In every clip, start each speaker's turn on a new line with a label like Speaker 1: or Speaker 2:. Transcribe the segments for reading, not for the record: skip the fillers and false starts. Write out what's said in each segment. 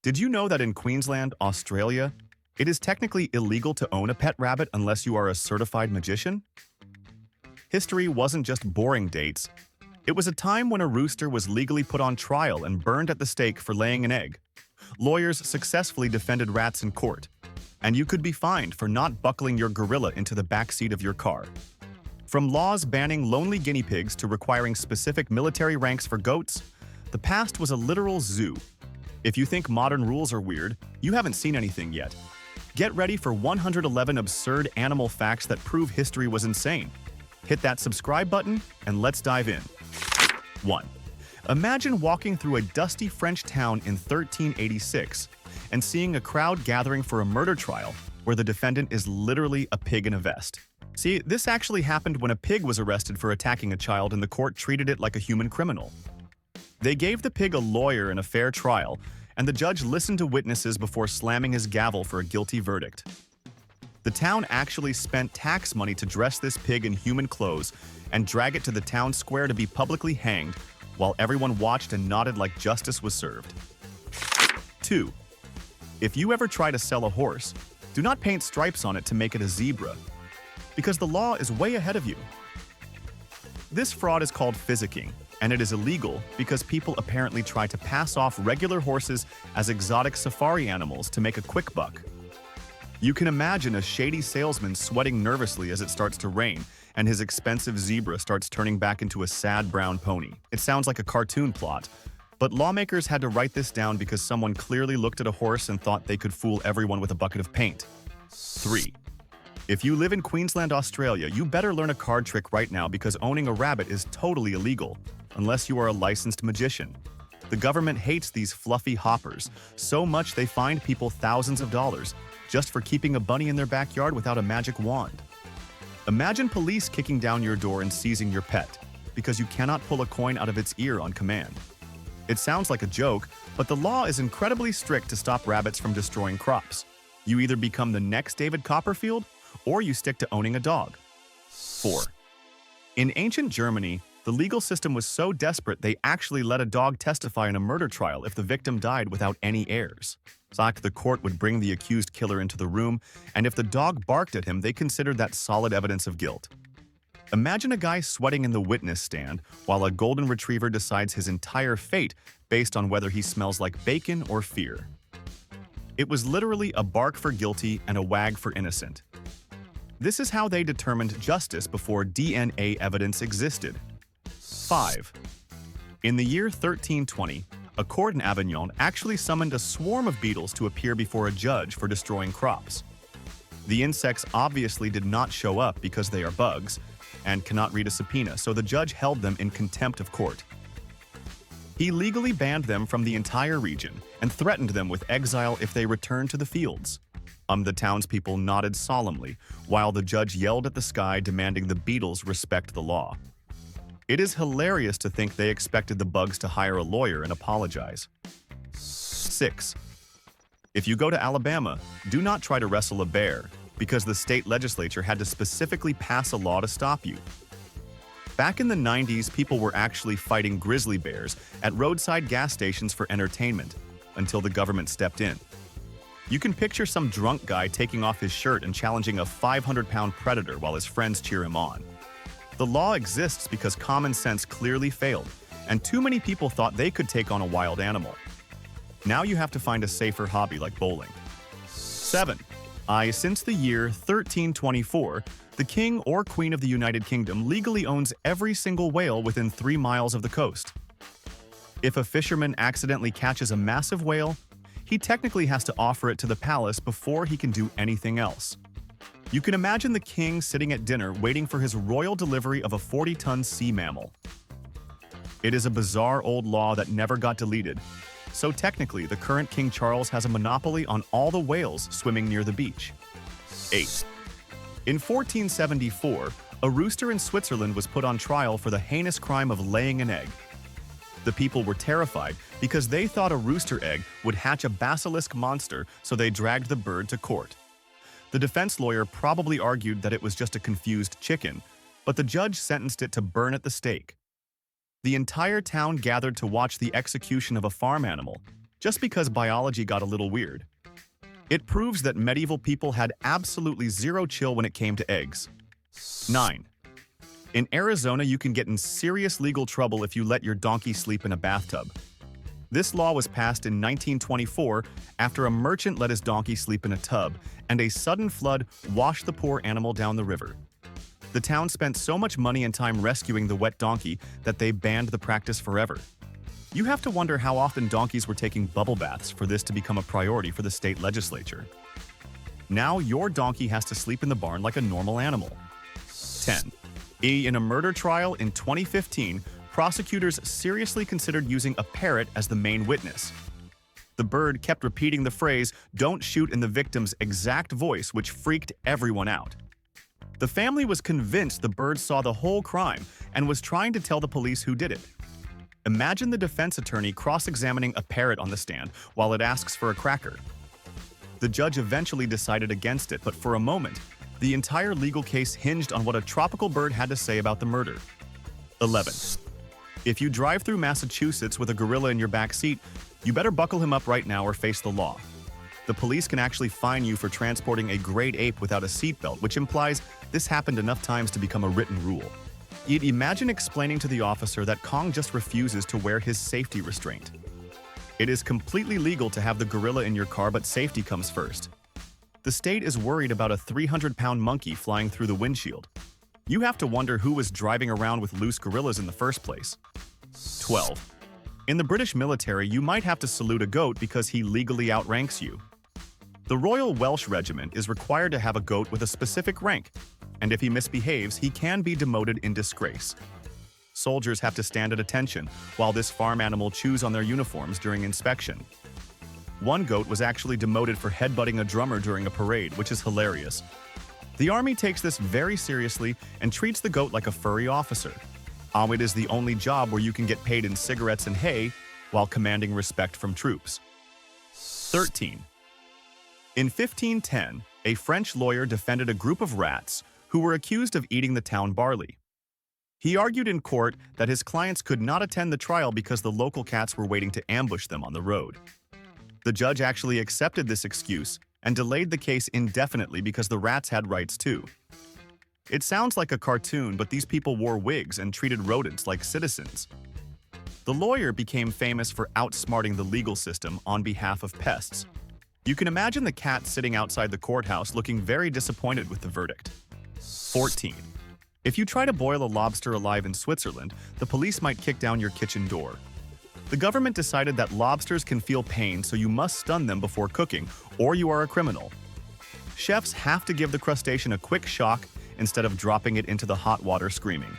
Speaker 1: Did you know that in Queensland, Australia, it is technically illegal to own a pet rabbit unless you are a certified magician? History wasn't just boring dates. It was a time when a rooster was legally put on trial and burned at the stake for laying an egg. Lawyers successfully defended rats in court, and you could be fined for not buckling your gorilla into the backseat of your car. From laws banning lonely guinea pigs to requiring specific military ranks for goats, the past was a literal zoo. If you think modern rules are weird, you haven't seen anything yet. Get ready for 111 absurd animal facts that prove history was insane. Hit that subscribe button and let's dive in. 1. Imagine walking through a dusty French town in 1386 and seeing a crowd gathering for a murder trial where the defendant is literally a pig in a vest. See, this actually happened when a pig was arrested for attacking a child and the court treated it like a human criminal. They gave the pig a lawyer and a fair trial, and the judge listened to witnesses before slamming his gavel for a guilty verdict. The town actually spent tax money to dress this pig in human clothes and drag it to the town square to be publicly hanged, while everyone watched and nodded like justice was served. 2. If you ever try to sell a horse, do not paint stripes on it to make it a zebra, because the law is way ahead of you. This fraud is called physicking, and it is illegal because people apparently try to pass off regular horses as exotic safari animals to make a quick buck. You can imagine a shady salesman sweating nervously as it starts to rain, and his expensive zebra starts turning back into a sad brown pony. It sounds like a cartoon plot, but lawmakers had to write this down because someone clearly looked at a horse and thought they could fool everyone with a bucket of paint. 3. If you live in Queensland, Australia, you better learn a card trick right now because owning a rabbit is totally illegal, unless you are a licensed magician. The government hates these fluffy hoppers so much they fined people thousands of dollars just for keeping a bunny in their backyard without a magic wand. Imagine police kicking down your door and seizing your pet because you cannot pull a coin out of its ear on command. It sounds like a joke, but the law is incredibly strict to stop rabbits from destroying crops. You either become the next David Copperfield or you stick to owning a dog. 4. In ancient Germany, the legal system was so desperate they actually let a dog testify in a murder trial if the victim died without any heirs. The court would bring the accused killer into the room, and if the dog barked at him, they considered that solid evidence of guilt. Imagine a guy sweating in the witness stand while a golden retriever decides his entire fate based on whether he smells like bacon or fear. It was literally a bark for guilty and a wag for innocent. This is how they determined justice before DNA evidence existed. 5. In the year 1320, a court in Avignon actually summoned a swarm of beetles to appear before a judge for destroying crops. The insects obviously did not show up because they are bugs and cannot read a subpoena, so the judge held them in contempt of court. He legally banned them from the entire region and threatened them with exile if they returned to the fields. The townspeople nodded solemnly, while the judge yelled at the sky demanding the beetles respect the law. It is hilarious to think they expected the bugs to hire a lawyer and apologize. 6. If you go to Alabama, do not try to wrestle a bear, because the state legislature had to specifically pass a law to stop you. Back in the 90s, people were actually fighting grizzly bears at roadside gas stations for entertainment, until the government stepped in. You can picture some drunk guy taking off his shirt and challenging a 500-pound predator while his friends cheer him on. The law exists because common sense clearly failed, and too many people thought they could take on a wild animal. Now you have to find a safer hobby like bowling. 7. Since the year 1324, the king or queen of the United Kingdom legally owns every single whale within 3 miles of the coast. If a fisherman accidentally catches a massive whale, he technically has to offer it to the palace before he can do anything else. You can imagine the king sitting at dinner waiting for his royal delivery of a 40-ton sea mammal. It is a bizarre old law that never got deleted, so technically the current King Charles has a monopoly on all the whales swimming near the beach. 8. In 1474, a rooster in Switzerland was put on trial for the heinous crime of laying an egg. The people were terrified because they thought a rooster egg would hatch a basilisk monster, so they dragged the bird to court. The defense lawyer probably argued that it was just a confused chicken, but the judge sentenced it to burn at the stake. The entire town gathered to watch the execution of a farm animal, just because biology got a little weird. It proves that medieval people had absolutely zero chill when it came to eggs. 9. In Arizona, you can get in serious legal trouble if you let your donkey sleep in a bathtub. This law was passed in 1924 after a merchant let his donkey sleep in a tub, and a sudden flood washed the poor animal down the river. The town spent so much money and time rescuing the wet donkey that they banned the practice forever. You have to wonder how often donkeys were taking bubble baths for this to become a priority for the state legislature. Now your donkey has to sleep in the barn like a normal animal. 10. In a murder trial in 2015, prosecutors seriously considered using a parrot as the main witness. The bird kept repeating the phrase, "Don't shoot," in the victim's exact voice, which freaked everyone out. The family was convinced the bird saw the whole crime and was trying to tell the police who did it. Imagine the defense attorney cross-examining a parrot on the stand while it asks for a cracker. The judge eventually decided against it, but for a moment, the entire legal case hinged on what a tropical bird had to say about the murder. 11. If you drive through Massachusetts with a gorilla in your back seat, you better buckle him up right now or face the law. The police can actually fine you for transporting a great ape without a seatbelt, which implies this happened enough times to become a written rule. Yet imagine explaining to the officer that Kong just refuses to wear his safety restraint. It is completely legal to have the gorilla in your car, but safety comes first. The state is worried about a 300-pound monkey flying through the windshield. You have to wonder who was driving around with loose gorillas in the first place. 12. In the British military, you might have to salute a goat because he legally outranks you. The Royal Welsh Regiment is required to have a goat with a specific rank, and if he misbehaves, he can be demoted in disgrace. Soldiers have to stand at attention while this farm animal chews on their uniforms during inspection. One goat was actually demoted for headbutting a drummer during a parade, which is hilarious. The army takes this very seriously and treats the goat like a furry officer. It is the only job where you can get paid in cigarettes and hay while commanding respect from troops. 13. In 1510, a French lawyer defended a group of rats who were accused of eating the town barley. He argued in court that his clients could not attend the trial because the local cats were waiting to ambush them on the road. The judge actually accepted this excuse and delayed the case indefinitely because the rats had rights too. It sounds like a cartoon, but these people wore wigs and treated rodents like citizens. The lawyer became famous for outsmarting the legal system on behalf of pests. You can imagine the cat sitting outside the courthouse looking very disappointed with the verdict. 14. If you try to boil a lobster alive in Switzerland, the police might kick down your kitchen door. The government decided that lobsters can feel pain, so you must stun them before cooking, or you are a criminal. Chefs have to give the crustacean a quick shock instead of dropping it into the hot water screaming.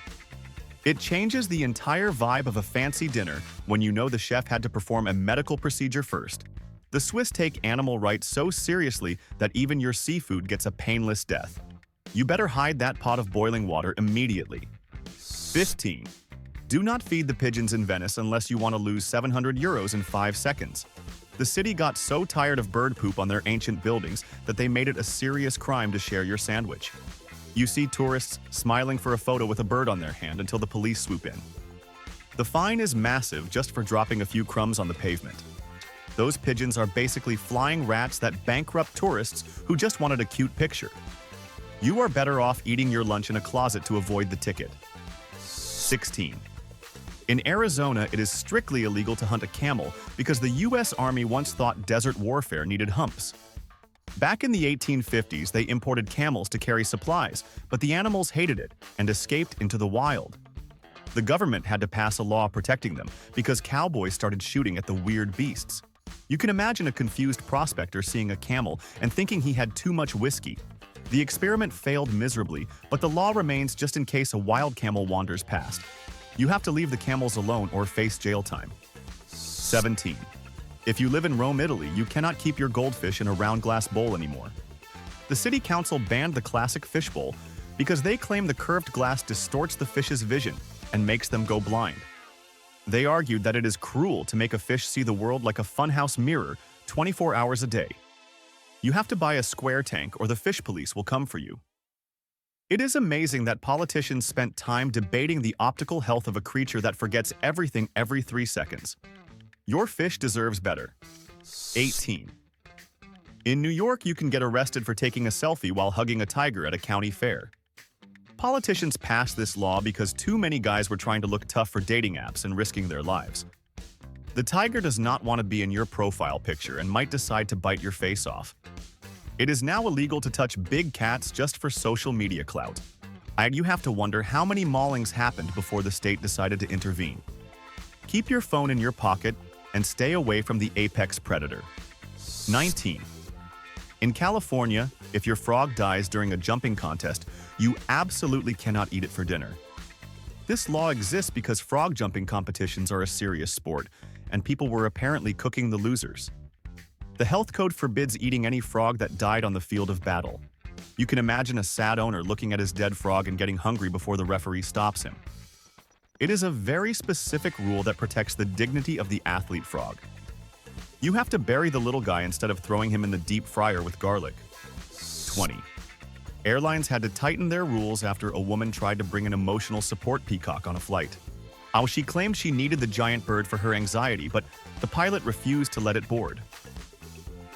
Speaker 1: It changes the entire vibe of a fancy dinner when you know the chef had to perform a medical procedure first. The Swiss take animal rights so seriously that even your seafood gets a painless death. You better hide that pot of boiling water immediately. 15. Do not feed the pigeons in Venice unless you want to lose 700 euros in 5 seconds. The city got so tired of bird poop on their ancient buildings that they made it a serious crime to share your sandwich. You see tourists smiling for a photo with a bird on their hand until the police swoop in. The fine is massive just for dropping a few crumbs on the pavement. Those pigeons are basically flying rats that bankrupt tourists who just wanted a cute picture. You are better off eating your lunch in a closet to avoid the ticket. 16. In Arizona, it is strictly illegal to hunt a camel because the U.S. Army once thought desert warfare needed humps. Back in the 1850s, they imported camels to carry supplies, but the animals hated it and escaped into the wild. The government had to pass a law protecting them because cowboys started shooting at the weird beasts. You can imagine a confused prospector seeing a camel and thinking he had too much whiskey. The experiment failed miserably, but the law remains just in case a wild camel wanders past. You have to leave the camels alone or face jail time. 17. If you live in Rome, Italy, you cannot keep your goldfish in a round glass bowl anymore. The city council banned the classic fishbowl because they claim the curved glass distorts the fish's vision and makes them go blind. They argued that it is cruel to make a fish see the world like a funhouse mirror 24 hours a day. You have to buy a square tank or the fish police will come for you. It is amazing that politicians spent time debating the optical health of a creature that forgets everything every 3 seconds. Your fish deserves better. 18. In New York, you can get arrested for taking a selfie while hugging a tiger at a county fair. Politicians passed this law because too many guys were trying to look tough for dating apps and risking their lives. The tiger does not want to be in your profile picture and might decide to bite your face off. It is now illegal to touch big cats just for social media clout. And you have to wonder how many maulings happened before the state decided to intervene. Keep your phone in your pocket and stay away from the apex predator. 19. In California, if your frog dies during a jumping contest, you absolutely cannot eat it for dinner. This law exists because frog jumping competitions are a serious sport, and people were apparently cooking the losers. The health code forbids eating any frog that died on the field of battle. You can imagine a sad owner looking at his dead frog and getting hungry before the referee stops him. It is a very specific rule that protects the dignity of the athlete frog. You have to bury the little guy instead of throwing him in the deep fryer with garlic. 20. Airlines had to tighten their rules after a woman tried to bring an emotional support peacock on a flight. She claimed she needed the giant bird for her anxiety, but the pilot refused to let it board.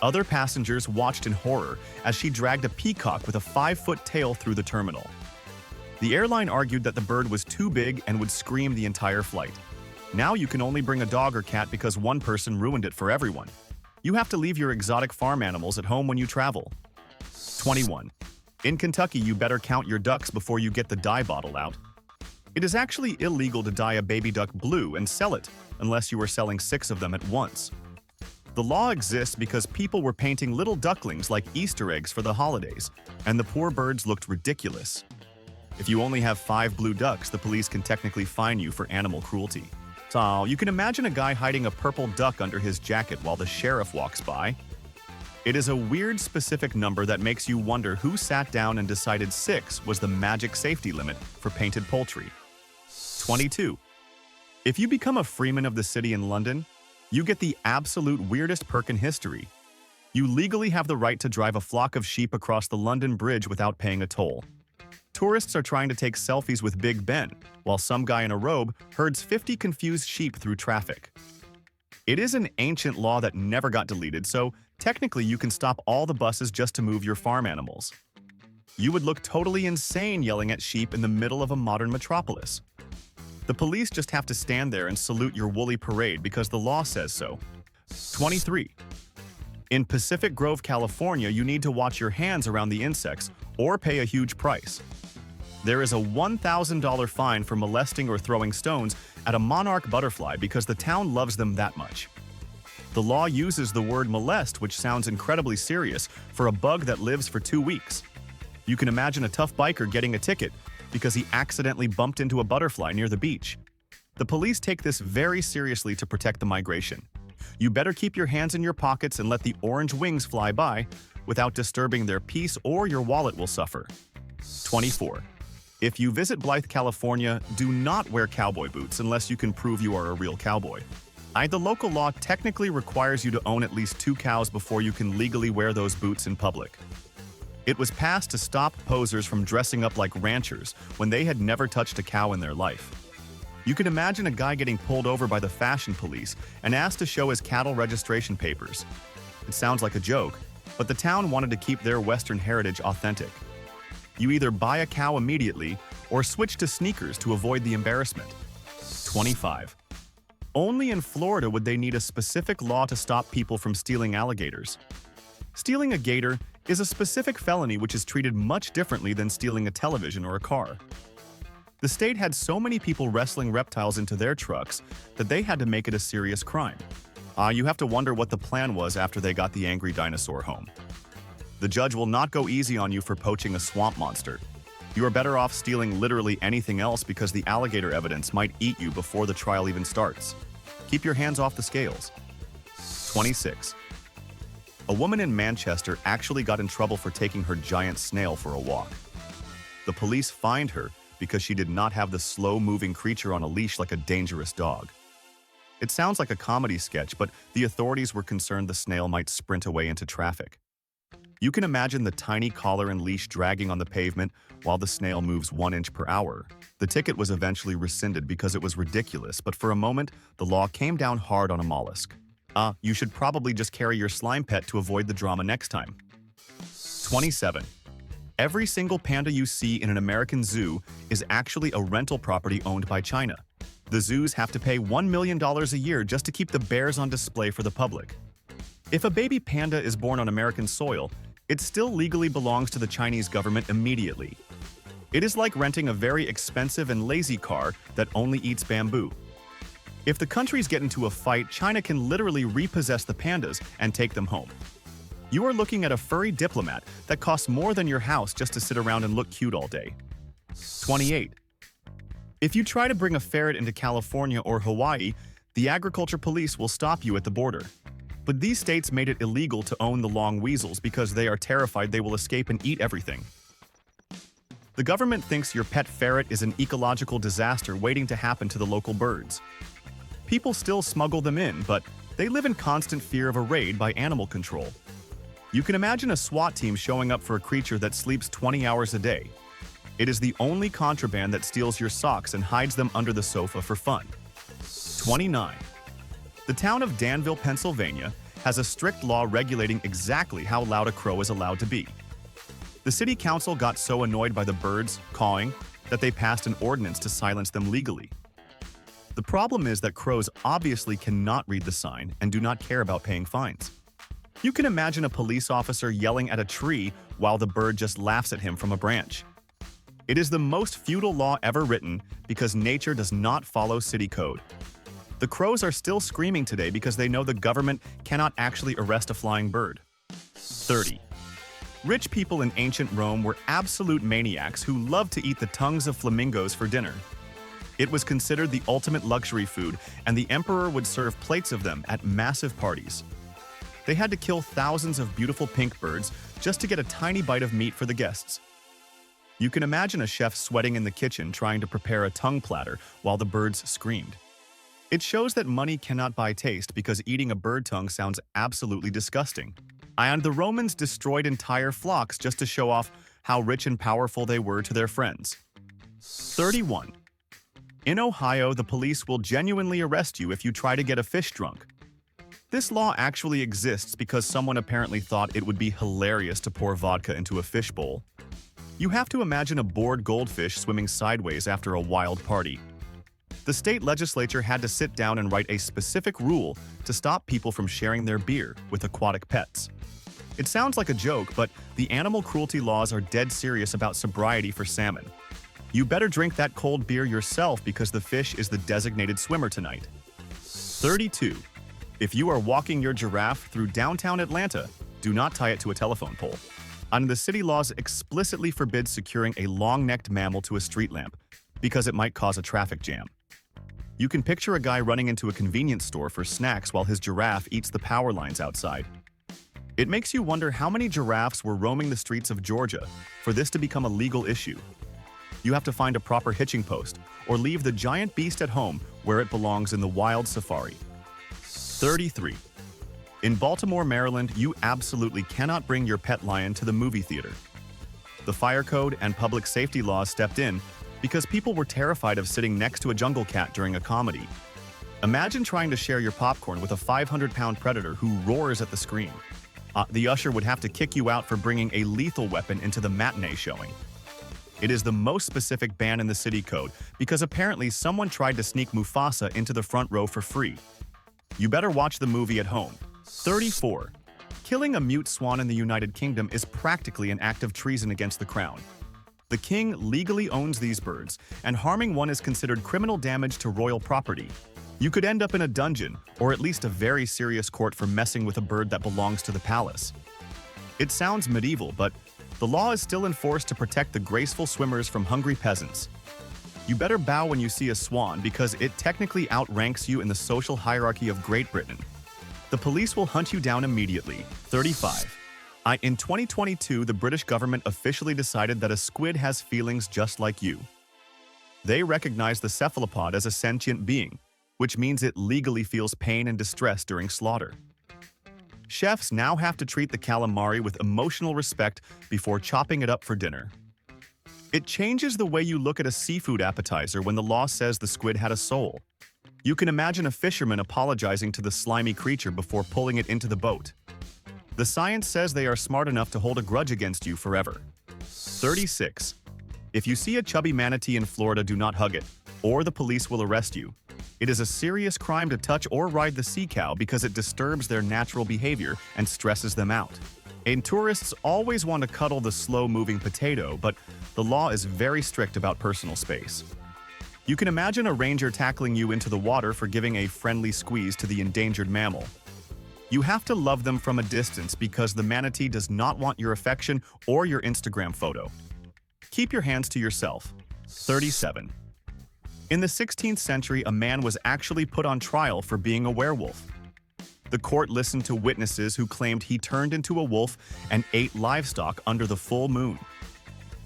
Speaker 1: Other passengers watched in horror as she dragged a peacock with a 5-foot tail through the terminal. The airline argued that the bird was too big and would scream the entire flight. Now you can only bring a dog or cat because one person ruined it for everyone. You have to leave your exotic farm animals at home when you travel. 21. In Kentucky, you better count your ducks before you get the dye bottle out. It is actually illegal to dye a baby duck blue and sell it, unless you are selling 6 of them at once. The law exists because people were painting little ducklings like Easter eggs for the holidays, and the poor birds looked ridiculous. If you only have 5 blue ducks, the police can technically fine you for animal cruelty. So you can imagine a guy hiding a purple duck under his jacket while the sheriff walks by. It is a weird specific number that makes you wonder who sat down and decided 6 was the magic safety limit for painted poultry. 22. If you become a freeman of the city in London, you get the absolute weirdest perk in history. You legally have the right to drive a flock of sheep across the London Bridge without paying a toll. Tourists are trying to take selfies with Big Ben, while some guy in a robe herds 50 confused sheep through traffic. It is an ancient law that never got deleted, so technically you can stop all the buses just to move your farm animals. You would look totally insane yelling at sheep in the middle of a modern metropolis. The police just have to stand there and salute your woolly parade because the law says so. 23. In Pacific Grove, California, you need to watch your hands around the insects or pay a huge price. There is a $1,000 fine for molesting or throwing stones at a monarch butterfly because the town loves them that much. The law uses the word molest, which sounds incredibly serious, for a bug that lives for 2 weeks. You can imagine a tough biker getting a ticket because he accidentally bumped into a butterfly near the beach. The police take this very seriously to protect the migration. You better keep your hands in your pockets and let the orange wings fly by without disturbing their peace, or your wallet will suffer. 24. If you visit Blythe, California, do not wear cowboy boots unless you can prove you are a real cowboy. The local law technically requires you to own at least 2 cows before you can legally wear those boots in public. It was passed to stop posers from dressing up like ranchers when they had never touched a cow in their life. You can imagine a guy getting pulled over by the fashion police and asked to show his cattle registration papers. It sounds like a joke, but the town wanted to keep their Western heritage authentic. You either buy a cow immediately or switch to sneakers to avoid the embarrassment. 25. Only in Florida would they need a specific law to stop people from stealing alligators. Stealing a gator is a specific felony which is treated much differently than stealing a television or a car. The state had so many people wrestling reptiles into their trucks that they had to make it a serious crime. You have to wonder what the plan was after they got the angry dinosaur home. The judge will not go easy on you for poaching a swamp monster. You are better off stealing literally anything else because the alligator evidence might eat you before the trial even starts. Keep your hands off the scales. 26. A woman in Manchester actually got in trouble for taking her giant snail for a walk. The police fined her because she did not have the slow-moving creature on a leash like a dangerous dog. It sounds like a comedy sketch, but the authorities were concerned the snail might sprint away into traffic. You can imagine the tiny collar and leash dragging on the pavement while the snail moves 1 inch per hour. The ticket was eventually rescinded because it was ridiculous, but for a moment, the law came down hard on a mollusk. You should probably just carry your slime pet to avoid the drama next time. 27. Every single panda you see in an American zoo is actually a rental property owned by China. The zoos have to pay $1 million a year just to keep the bears on display for the public. If a baby panda is born on American soil, it still legally belongs to the Chinese government immediately. It is like renting a very expensive and lazy car that only eats bamboo. If the countries get into a fight, China can literally repossess the pandas and take them home. You are looking at a furry diplomat that costs more than your house just to sit around and look cute all day. 28. If you try to bring a ferret into California or Hawaii, the agriculture police will stop you at the border. But these states made it illegal to own the long weasels because they are terrified they will escape and eat everything. The government thinks your pet ferret is an ecological disaster waiting to happen to the local birds. People still smuggle them in, but they live in constant fear of a raid by animal control. You can imagine a SWAT team showing up for a creature that sleeps 20 hours a day. It is the only contraband that steals your socks and hides them under the sofa for fun. 29. The town of Danville, Pennsylvania, has a strict law regulating exactly how loud a crow is allowed to be. The city council got so annoyed by the birds cawing that they passed an ordinance to silence them legally. The problem is that crows obviously cannot read the sign and do not care about paying fines. You can imagine a police officer yelling at a tree while the bird just laughs at him from a branch. It is the most futile law ever written because nature does not follow city code. The crows are still screaming today because they know the government cannot actually arrest a flying bird. 30. Rich people in ancient Rome were absolute maniacs who loved to eat the tongues of flamingos for dinner. It was considered the ultimate luxury food, and the emperor would serve plates of them at massive parties. They had to kill thousands of beautiful pink birds just to get a tiny bite of meat for the guests. You can imagine a chef sweating in the kitchen trying to prepare a tongue platter while the birds screamed. It shows that money cannot buy taste because eating a bird tongue sounds absolutely disgusting. And the Romans destroyed entire flocks just to show off how rich and powerful they were to their friends. 31. In Ohio, the police will genuinely arrest you if you try to get a fish drunk. This law actually exists because someone apparently thought it would be hilarious to pour vodka into a fish bowl. You have to imagine a bored goldfish swimming sideways after a wild party. The state legislature had to sit down and write a specific rule to stop people from sharing their beer with aquatic pets. It sounds like a joke, but the animal cruelty laws are dead serious about sobriety for salmon. You better drink that cold beer yourself because the fish is the designated swimmer tonight. 32. If you are walking your giraffe through downtown Atlanta, do not tie it to a telephone pole. And the city laws explicitly forbid securing a long-necked mammal to a street lamp because it might cause a traffic jam. You can picture a guy running into a convenience store for snacks while his giraffe eats the power lines outside. It makes you wonder how many giraffes were roaming the streets of Georgia for this to become a legal issue. You have to find a proper hitching post or leave the giant beast at home where it belongs in the wild safari. 33. In Baltimore, Maryland, you absolutely cannot bring your pet lion to the movie theater. The fire code and public safety laws stepped in because people were terrified of sitting next to a jungle cat during a comedy. Imagine trying to share your popcorn with a 500-pound predator who roars at the screen. The usher would have to kick you out for bringing a lethal weapon into the matinee showing. It is the most specific ban in the city code because apparently someone tried to sneak Mufasa into the front row for free. You better watch the movie at home. 34. Killing a mute swan in the United Kingdom is practically an act of treason against the crown. The king legally owns these birds, and harming one is considered criminal damage to royal property. You could end up in a dungeon, or at least a very serious court for messing with a bird that belongs to the palace. It sounds medieval, but the law is still enforced to protect the graceful swimmers from hungry peasants. You better bow when you see a swan because it technically outranks you in the social hierarchy of Great Britain. The police will hunt you down immediately. 35. In 2022, the British government officially decided that a squid has feelings just like you. They recognize the cephalopod as a sentient being, which means it legally feels pain and distress during slaughter. Chefs now have to treat the calamari with emotional respect before chopping it up for dinner. It changes the way you look at a seafood appetizer when the law says the squid had a soul. You can imagine a fisherman apologizing to the slimy creature before pulling it into the boat. The science says they are smart enough to hold a grudge against you forever. 36. If you see a chubby manatee in Florida, do not hug it, or the police will arrest you. It is a serious crime to touch or ride the sea cow because it disturbs their natural behavior and stresses them out. And tourists always want to cuddle the slow-moving potato, but the law is very strict about personal space. You can imagine a ranger tackling you into the water for giving a friendly squeeze to the endangered mammal. You have to love them from a distance because the manatee does not want your affection or your Instagram photo. Keep your hands to yourself. 37. In the 16th century, a man was actually put on trial for being a werewolf. The court listened to witnesses who claimed he turned into a wolf and ate livestock under the full moon.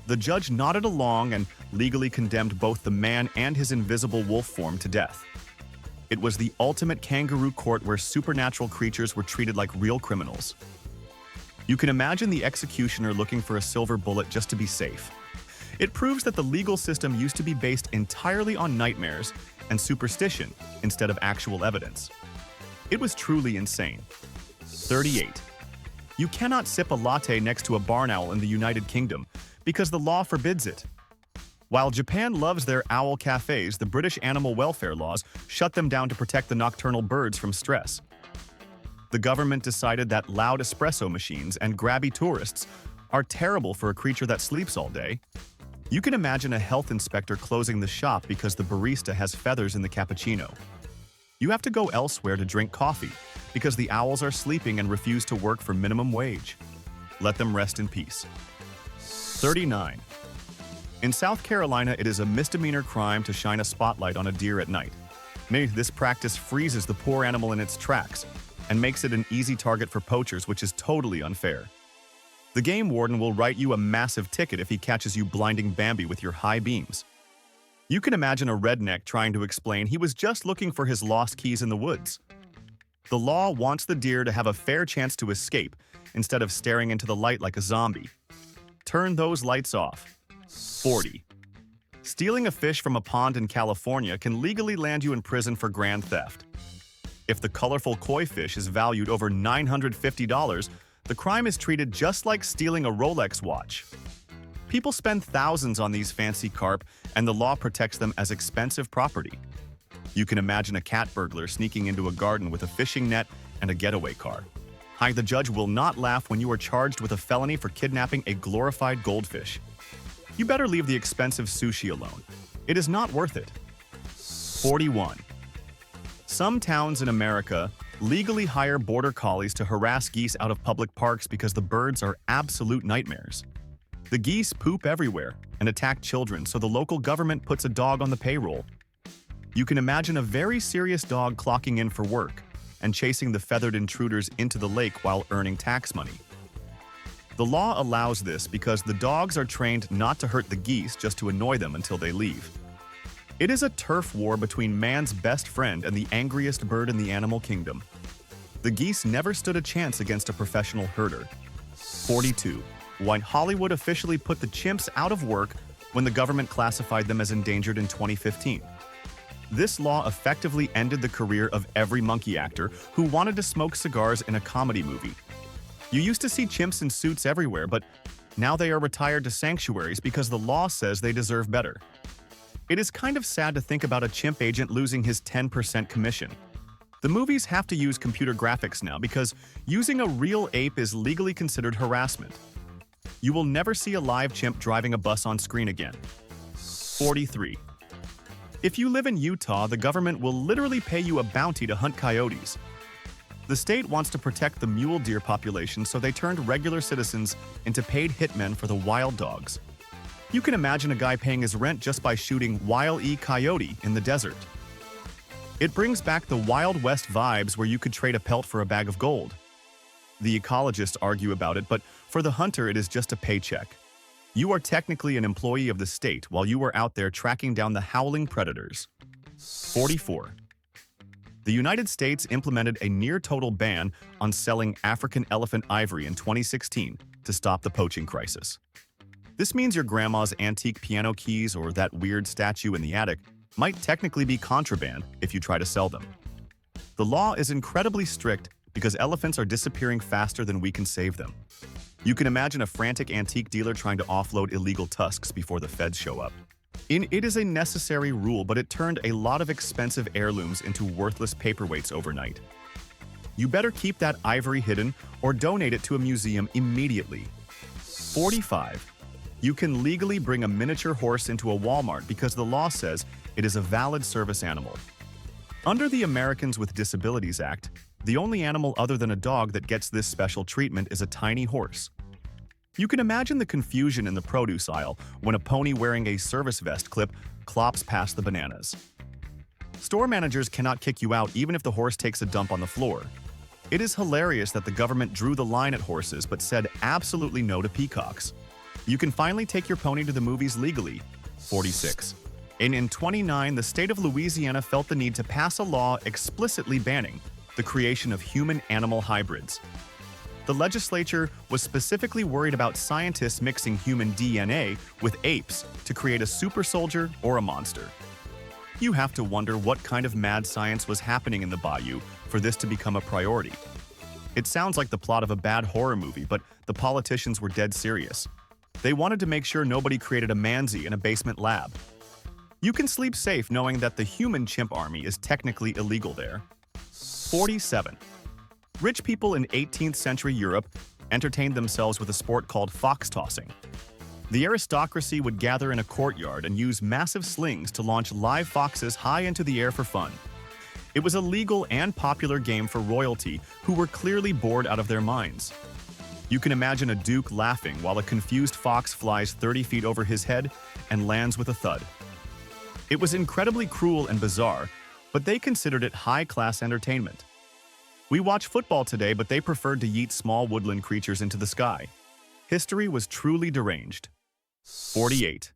Speaker 1: The judge nodded along and legally condemned both the man and his invisible wolf form to death. It was the ultimate kangaroo court where supernatural creatures were treated like real criminals. You can imagine the executioner looking for a silver bullet just to be safe. It proves that the legal system used to be based entirely on nightmares and superstition instead of actual evidence. It was truly insane. 38. You cannot sip a latte next to a barn owl in the United Kingdom because the law forbids it. While Japan loves their owl cafes, the British animal welfare laws shut them down to protect the nocturnal birds from stress. The government decided that loud espresso machines and grabby tourists are terrible for a creature that sleeps all day. You can imagine a health inspector closing the shop because the barista has feathers in the cappuccino. You have to go elsewhere to drink coffee because the owls are sleeping and refuse to work for minimum wage. Let them rest in peace. 39. In South Carolina, it is a misdemeanor crime to shine a spotlight on a deer at night. This practice freezes the poor animal in its tracks and makes it an easy target for poachers, which is totally unfair. The game warden will write you a massive ticket if he catches you blinding Bambi with your high beams. You can imagine a redneck trying to explain he was just looking for his lost keys in the woods. The law wants the deer to have a fair chance to escape instead of staring into the light like a zombie. Turn those lights off. 40. Stealing a fish from a pond in California can legally land you in prison for grand theft. If the colorful koi fish is valued over $950, the crime is treated just like stealing a Rolex watch. People spend thousands on these fancy carp, and the law protects them as expensive property. You can imagine a cat burglar sneaking into a garden with a fishing net and a getaway car. The judge will not laugh when you are charged with a felony for kidnapping a glorified goldfish. You better leave the expensive sushi alone. It is not worth it. 41. Some towns in America legally hire border collies to harass geese out of public parks because the birds are absolute nightmares. The geese poop everywhere and attack children, so the local government puts a dog on the payroll. You can imagine a very serious dog clocking in for work and chasing the feathered intruders into the lake while earning tax money. The law allows this because the dogs are trained not to hurt the geese, just to annoy them until they leave. It is a turf war between man's best friend and the angriest bird in the animal kingdom. The geese never stood a chance against a professional herder. 42. Why Hollywood officially put the chimps out of work when the government classified them as endangered in 2015. This law effectively ended the career of every monkey actor who wanted to smoke cigars in a comedy movie. You used to see chimps in suits everywhere, but now they are retired to sanctuaries because the law says they deserve better. It is kind of sad to think about a chimp agent losing his 10% commission. The movies have to use computer graphics now because using a real ape is legally considered harassment. You will never see a live chimp driving a bus on screen again. 43. If you live in Utah, the government will literally pay you a bounty to hunt coyotes. The state wants to protect the mule deer population, so they turned regular citizens into paid hitmen for the wild dogs. You can imagine a guy paying his rent just by shooting Wile E. Coyote in the desert. It brings back the Wild West vibes where you could trade a pelt for a bag of gold. The ecologists argue about it, but for the hunter it is just a paycheck. You are technically an employee of the state while you are out there tracking down the howling predators. 44. The United States implemented a near-total ban on selling African elephant ivory in 2016 to stop the poaching crisis. This means your grandma's antique piano keys or that weird statue in the attic might technically be contraband if you try to sell them. The law is incredibly strict because elephants are disappearing faster than we can save them. You can imagine a frantic antique dealer trying to offload illegal tusks before the feds show up. It is a necessary rule, but it turned a lot of expensive heirlooms into worthless paperweights overnight. You better keep that ivory hidden or donate it to a museum immediately. 45. You can legally bring a miniature horse into a Walmart because the law says it is a valid service animal. Under the Americans with Disabilities Act, the only animal other than a dog that gets this special treatment is a tiny horse. You can imagine the confusion in the produce aisle when a pony wearing a service vest clip clops past the bananas. Store managers cannot kick you out even if the horse takes a dump on the floor. It is hilarious that the government drew the line at horses but said absolutely no to peacocks. You can finally take your pony to the movies legally. 46. In 2009, the state of Louisiana felt the need to pass a law explicitly banning the creation of human-animal hybrids. The legislature was specifically worried about scientists mixing human DNA with apes to create a super soldier or a monster. You have to wonder what kind of mad science was happening in the bayou for this to become a priority. It sounds like the plot of a bad horror movie, but the politicians were dead serious. They wanted to make sure nobody created a manzy in a basement lab. You can sleep safe knowing that the human chimp army is technically illegal there. 47. Rich people in 18th century Europe entertained themselves with a sport called fox tossing. The aristocracy would gather in a courtyard and use massive slings to launch live foxes high into the air for fun. It was a legal and popular game for royalty who were clearly bored out of their minds. You can imagine a duke laughing while a confused fox flies 30 feet over his head and lands with a thud. It was incredibly cruel and bizarre, but they considered it high-class entertainment. We watch football today, but they preferred to yeet small woodland creatures into the sky. History was truly deranged. 48.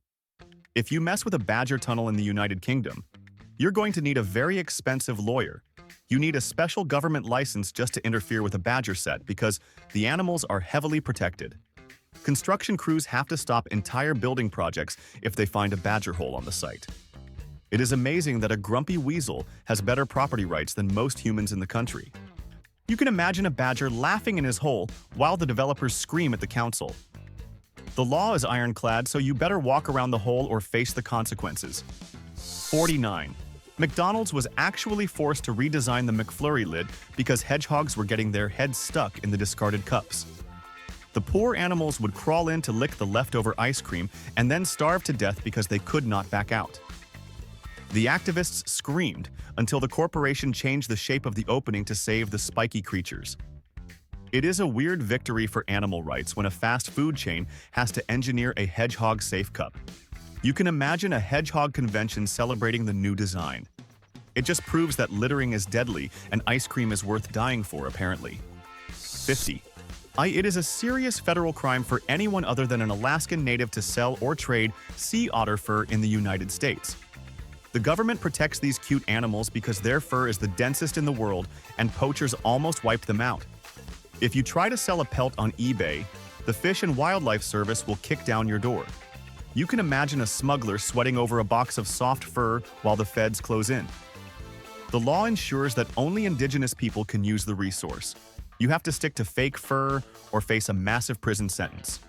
Speaker 1: If you mess with a badger tunnel in the United Kingdom, you're going to need a very expensive lawyer. You need a special government license just to interfere with a badger set because the animals are heavily protected. Construction crews have to stop entire building projects if they find a badger hole on the site. It is amazing that a grumpy weasel has better property rights than most humans in the country. You can imagine a badger laughing in his hole while the developers scream at the council. The law is ironclad, so you better walk around the hole or face the consequences. 49. McDonald's was actually forced to redesign the McFlurry lid because hedgehogs were getting their heads stuck in the discarded cups. The poor animals would crawl in to lick the leftover ice cream and then starve to death because they could not back out. The activists screamed until the corporation changed the shape of the opening to save the spiky creatures. It is a weird victory for animal rights when a fast food chain has to engineer a hedgehog-safe cup. You can imagine a hedgehog convention celebrating the new design. It just proves that littering is deadly and ice cream is worth dying for, apparently. 50. It is a serious federal crime for anyone other than an Alaskan native to sell or trade sea otter fur in the United States. The government protects these cute animals because their fur is the densest in the world and poachers almost wiped them out. If you try to sell a pelt on eBay, the Fish and Wildlife Service will kick down your door. You can imagine a smuggler sweating over a box of soft fur while the feds close in. The law ensures that only indigenous people can use the resource. You have to stick to fake fur or face a massive prison sentence.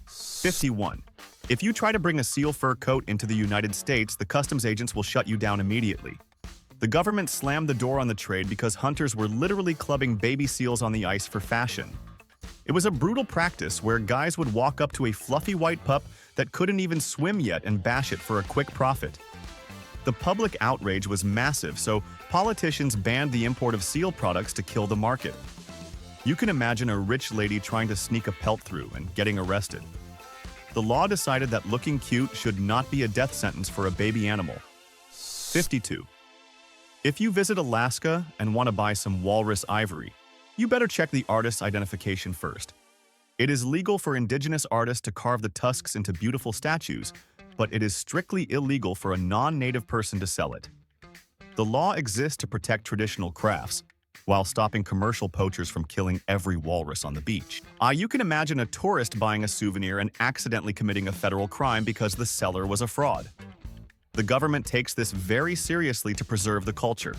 Speaker 1: 51. If you try to bring a seal fur coat into the United States, the customs agents will shut you down immediately. The government slammed the door on the trade because hunters were literally clubbing baby seals on the ice for fashion. It was a brutal practice where guys would walk up to a fluffy white pup that couldn't even swim yet and bash it for a quick profit. The public outrage was massive, so politicians banned the import of seal products to kill the market. You can imagine a rich lady trying to sneak a pelt through and getting arrested. The law decided that looking cute should not be a death sentence for a baby animal. 52. If you visit Alaska and want to buy some walrus ivory, you better check the artist's identification first. It is legal for indigenous artists to carve the tusks into beautiful statues, but it is strictly illegal for a non-native person to sell it. The law exists to protect traditional crafts, while stopping commercial poachers from killing every walrus on the beach. You can imagine a tourist buying a souvenir and accidentally committing a federal crime because the seller was a fraud. The government takes this very seriously to preserve the culture.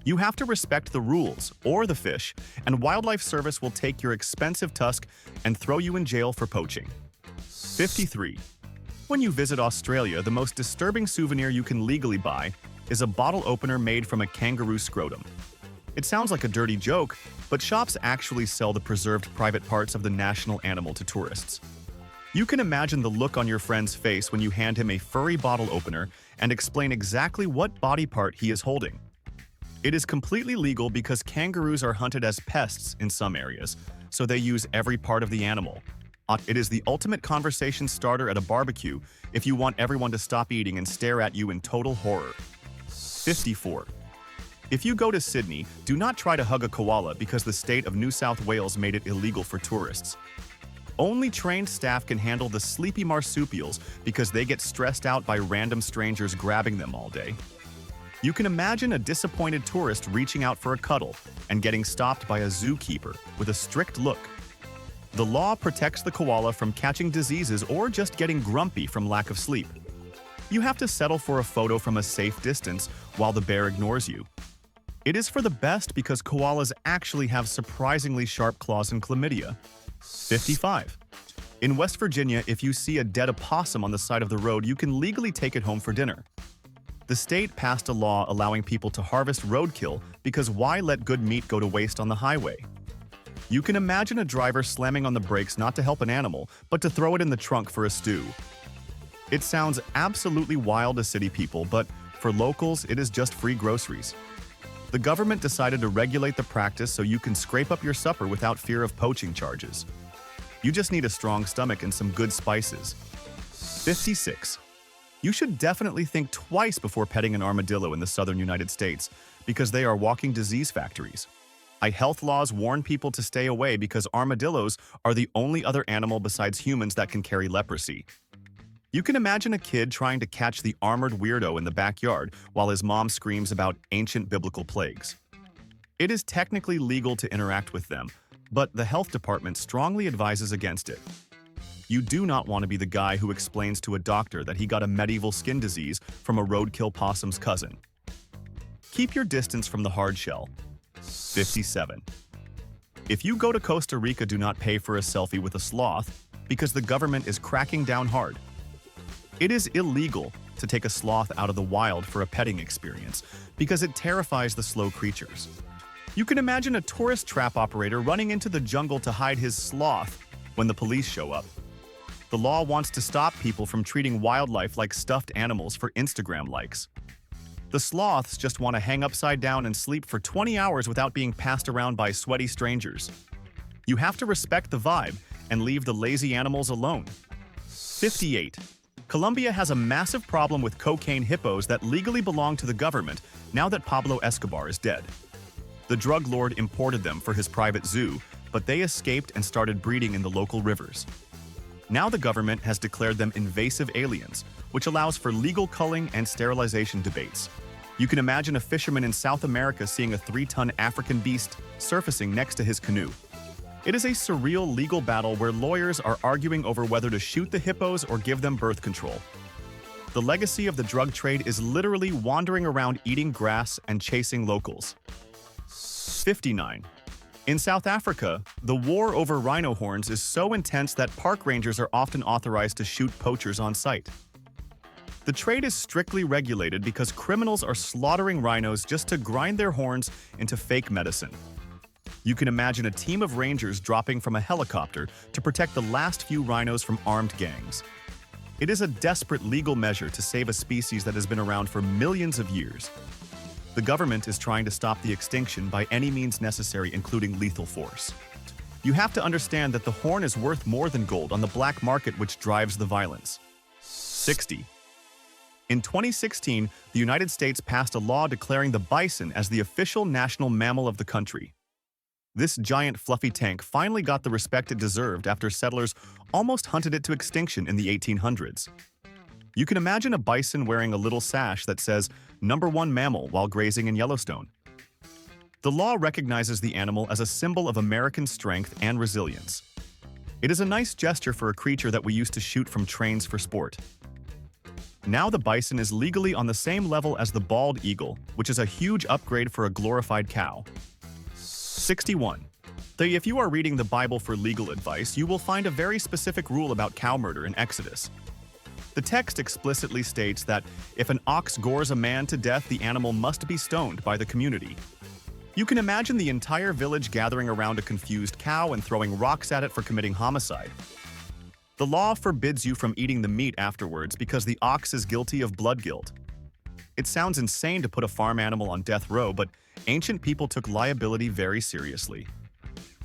Speaker 1: You have to respect the rules, or the fish, and Wildlife Service will take your expensive tusk and throw you in jail for poaching. 53. When you visit Australia, the most disturbing souvenir you can legally buy is a bottle opener made from a kangaroo scrotum. It sounds like a dirty joke, but shops actually sell the preserved private parts of the national animal to tourists. You can imagine the look on your friend's face when you hand him a furry bottle opener and explain exactly what body part he is holding. It is completely legal because kangaroos are hunted as pests in some areas, so they use every part of the animal. It is the ultimate conversation starter at a barbecue if you want everyone to stop eating and stare at you in total horror. 54. If you go to Sydney, do not try to hug a koala because the state of New South Wales made it illegal for tourists. Only trained staff can handle the sleepy marsupials because they get stressed out by random strangers grabbing them all day. You can imagine a disappointed tourist reaching out for a cuddle and getting stopped by a zookeeper with a strict look. The law protects the koala from catching diseases or just getting grumpy from lack of sleep. You have to settle for a photo from a safe distance while the bear ignores you. It is for the best because koalas actually have surprisingly sharp claws and chlamydia. 55. In West Virginia, if you see a dead opossum on the side of the road, you can legally take it home for dinner. The state passed a law allowing people to harvest roadkill because why let good meat go to waste on the highway? You can imagine a driver slamming on the brakes not to help an animal, but to throw it in the trunk for a stew. It sounds absolutely wild to city people, but for locals, it is just free groceries. The government decided to regulate the practice so you can scrape up your supper without fear of poaching charges. You just need a strong stomach and some good spices. 56. You should definitely think twice before petting an armadillo in the southern United States because they are walking disease factories. Health laws warn people to stay away because armadillos are the only other animal besides humans that can carry leprosy. You can imagine a kid trying to catch the armored weirdo in the backyard while his mom screams about ancient biblical plagues. It is technically legal to interact with them, but the health department strongly advises against it. You do not want to be the guy who explains to a doctor that he got a medieval skin disease from a roadkill possum's cousin. Keep your distance from the hard shell. 57. If you go to Costa Rica, do not pay for a selfie with a sloth because the government is cracking down hard. It is illegal to take a sloth out of the wild for a petting experience because it terrifies the slow creatures. You can imagine a tourist trap operator running into the jungle to hide his sloth when the police show up. The law wants to stop people from treating wildlife like stuffed animals for Instagram likes. The sloths just want to hang upside down and sleep for 20 hours without being passed around by sweaty strangers. You have to respect the vibe and leave the lazy animals alone. 58. Colombia has a massive problem with cocaine hippos that legally belong to the government now that Pablo Escobar is dead. The drug lord imported them for his private zoo, but they escaped and started breeding in the local rivers. Now the government has declared them invasive aliens, which allows for legal culling and sterilization debates. You can imagine a fisherman in South America seeing a 3-ton African beast surfacing next to his canoe. It is a surreal legal battle where lawyers are arguing over whether to shoot the hippos or give them birth control. The legacy of the drug trade is literally wandering around eating grass and chasing locals. 59. In South Africa, the war over rhino horns is so intense that park rangers are often authorized to shoot poachers on sight. The trade is strictly regulated because criminals are slaughtering rhinos just to grind their horns into fake medicine. You can imagine a team of rangers dropping from a helicopter to protect the last few rhinos from armed gangs. It is a desperate legal measure to save a species that has been around for millions of years. The government is trying to stop the extinction by any means necessary, including lethal force. You have to understand that the horn is worth more than gold on the black market, which drives the violence. 60. In 2016, the United States passed a law declaring the bison as the official national mammal of the country. This giant fluffy tank finally got the respect it deserved after settlers almost hunted it to extinction in the 1800s. You can imagine a bison wearing a little sash that says, #1 mammal while grazing in Yellowstone. The law recognizes the animal as a symbol of American strength and resilience. It is a nice gesture for a creature that we used to shoot from trains for sport. Now the bison is legally on the same level as the bald eagle, which is a huge upgrade for a glorified cow. 61. If you are reading the Bible for legal advice, you will find a very specific rule about cow murder in Exodus. The text explicitly states that if an ox gores a man to death, the animal must be stoned by the community. You can imagine the entire village gathering around a confused cow and throwing rocks at it for committing homicide. The law forbids you from eating the meat afterwards because the ox is guilty of blood guilt. It sounds insane to put a farm animal on death row, but ancient people took liability very seriously.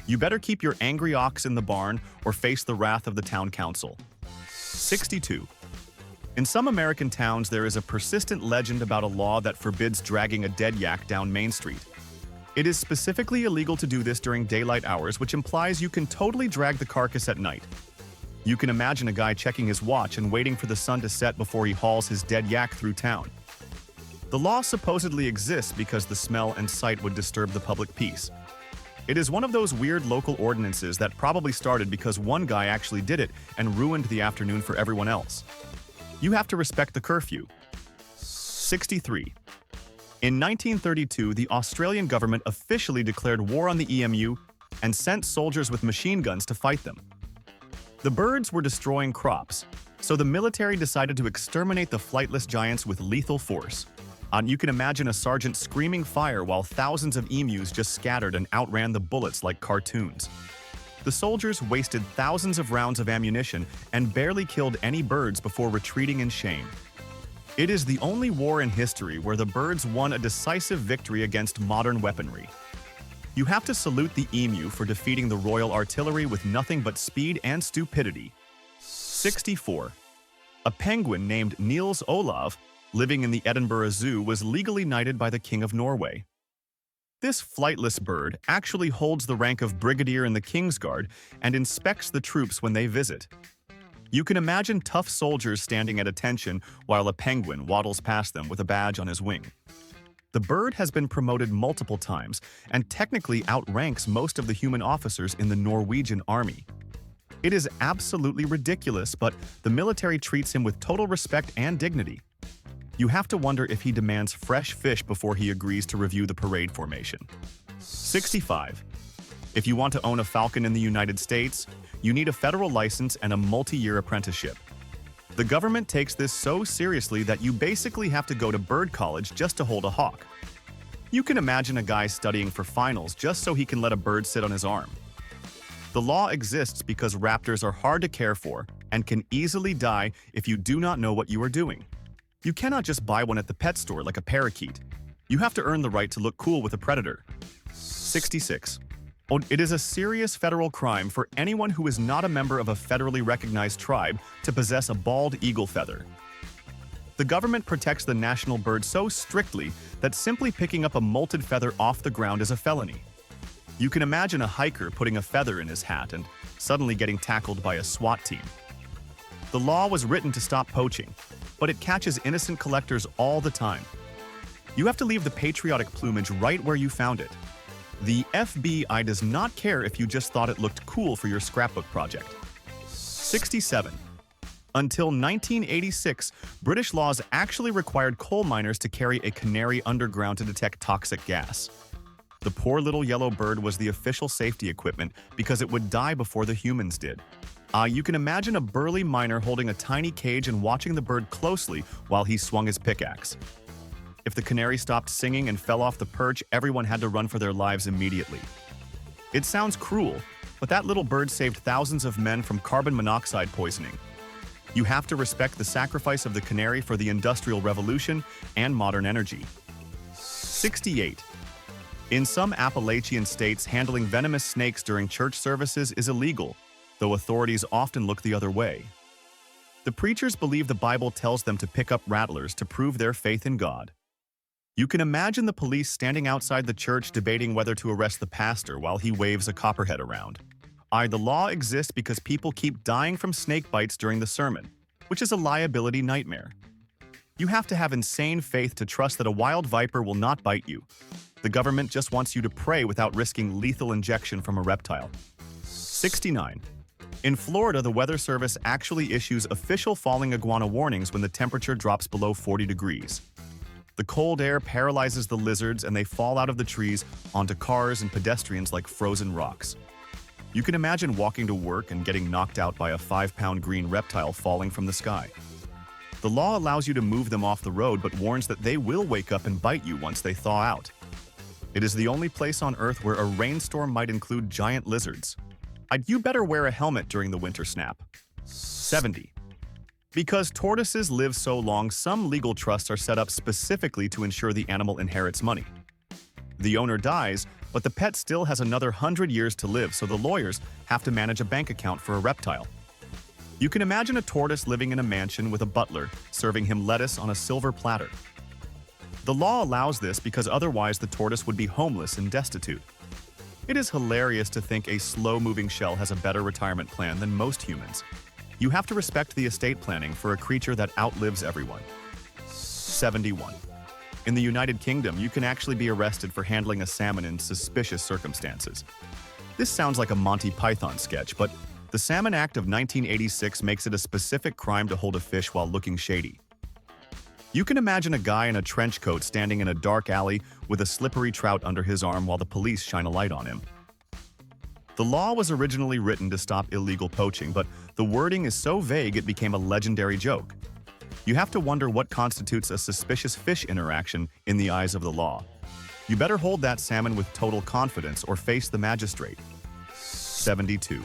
Speaker 1: You better keep your angry ox in the barn or face the wrath of the town council. 62. In some American towns, there is a persistent legend about a law that forbids dragging a dead yak down Main Street. It is specifically illegal to do this during daylight hours, which implies you can totally drag the carcass at night. You can imagine a guy checking his watch and waiting for the sun to set before he hauls his dead yak through town. The law supposedly exists because the smell and sight would disturb the public peace. It is one of those weird local ordinances that probably started because one guy actually did it and ruined the afternoon for everyone else. You have to respect the curfew. 63. In 1932, the Australian government officially declared war on the emu and sent soldiers with machine guns to fight them. The birds were destroying crops, so the military decided to exterminate the flightless giants with lethal force. You can imagine a sergeant screaming fire while thousands of emus just scattered and outran the bullets like cartoons. The soldiers wasted thousands of rounds of ammunition and barely killed any birds before retreating in shame. It is the only war in history where the birds won a decisive victory against modern weaponry. You have to salute the emu for defeating the Royal Artillery with nothing but speed and stupidity. 64. A penguin named Niels Olav, living in the Edinburgh Zoo, was legally knighted by the King of Norway. This flightless bird actually holds the rank of brigadier in the King's Guard and inspects the troops when they visit. You can imagine tough soldiers standing at attention while a penguin waddles past them with a badge on his wing. The bird has been promoted multiple times and technically outranks most of the human officers in the Norwegian army. It is absolutely ridiculous, but the military treats him with total respect and dignity. You have to wonder if he demands fresh fish before he agrees to review the parade formation. 65. If you want to own a falcon in the United States, you need a federal license and a multi-year apprenticeship. The government takes this so seriously that you basically have to go to bird college just to hold a hawk. You can imagine a guy studying for finals just so he can let a bird sit on his arm. The law exists because raptors are hard to care for and can easily die if you do not know what you are doing. You cannot just buy one at the pet store like a parakeet. You have to earn the right to look cool with a predator. 66. It is a serious federal crime for anyone who is not a member of a federally recognized tribe to possess a bald eagle feather. The government protects the national bird so strictly that simply picking up a molted feather off the ground is a felony. You can imagine a hiker putting a feather in his hat and suddenly getting tackled by a SWAT team. The law was written to stop poaching, but it catches innocent collectors all the time. You have to leave the patriotic plumage right where you found it. The FBI does not care if you just thought it looked cool for your scrapbook project. 67. Until 1986, British laws actually required coal miners to carry a canary underground to detect toxic gas. The poor little yellow bird was the official safety equipment because it would die before the humans did. You can imagine a burly miner holding a tiny cage and watching the bird closely while he swung his pickaxe. If the canary stopped singing and fell off the perch, everyone had to run for their lives immediately. It sounds cruel, but that little bird saved thousands of men from carbon monoxide poisoning. You have to respect the sacrifice of the canary for the Industrial Revolution and modern energy. 68. In some Appalachian states, handling venomous snakes during church services is illegal, though authorities often look the other way. The preachers believe the Bible tells them to pick up rattlers to prove their faith in God. You can imagine the police standing outside the church debating whether to arrest the pastor while he waves a copperhead around. The law exists because people keep dying from snake bites during the sermon. which is a liability nightmare. You have to have insane faith to trust that a wild viper will not bite you. The government just wants you to pray without risking lethal injection from a reptile. 69. In Florida, the Weather Service actually issues official falling iguana warnings when the temperature drops below 40 degrees. The cold air paralyzes the lizards and they fall out of the trees onto cars and pedestrians like frozen rocks. You can imagine walking to work and getting knocked out by a 5-pound green reptile falling from the sky. The law allows you to move them off the road but warns that they will wake up and bite you once they thaw out. It is the only place on Earth where a rainstorm might include giant lizards. You better wear a helmet during the winter snap. 70. Because tortoises live so long, some legal trusts are set up specifically to ensure the animal inherits money. The owner dies, but the pet still has another 100 years to live, so the lawyers have to manage a bank account for a reptile. You can imagine a tortoise living in a mansion with a butler serving him lettuce on a silver platter. The law allows this because otherwise the tortoise would be homeless and destitute. It is hilarious to think a slow-moving shell has a better retirement plan than most humans. You have to respect the estate planning for a creature that outlives everyone. 71. In the United Kingdom, you can actually be arrested for handling a salmon in suspicious circumstances. This sounds like a Monty Python sketch, but the Salmon Act of 1986 makes it a specific crime to hold a fish while looking shady. You can imagine a guy in a trench coat standing in a dark alley with a slippery trout under his arm while the police shine a light on him. The law was originally written to stop illegal poaching, but the wording is so vague it became a legendary joke. You have to wonder what constitutes a suspicious fish interaction in the eyes of the law. You better hold that salmon with total confidence or face the magistrate. 72.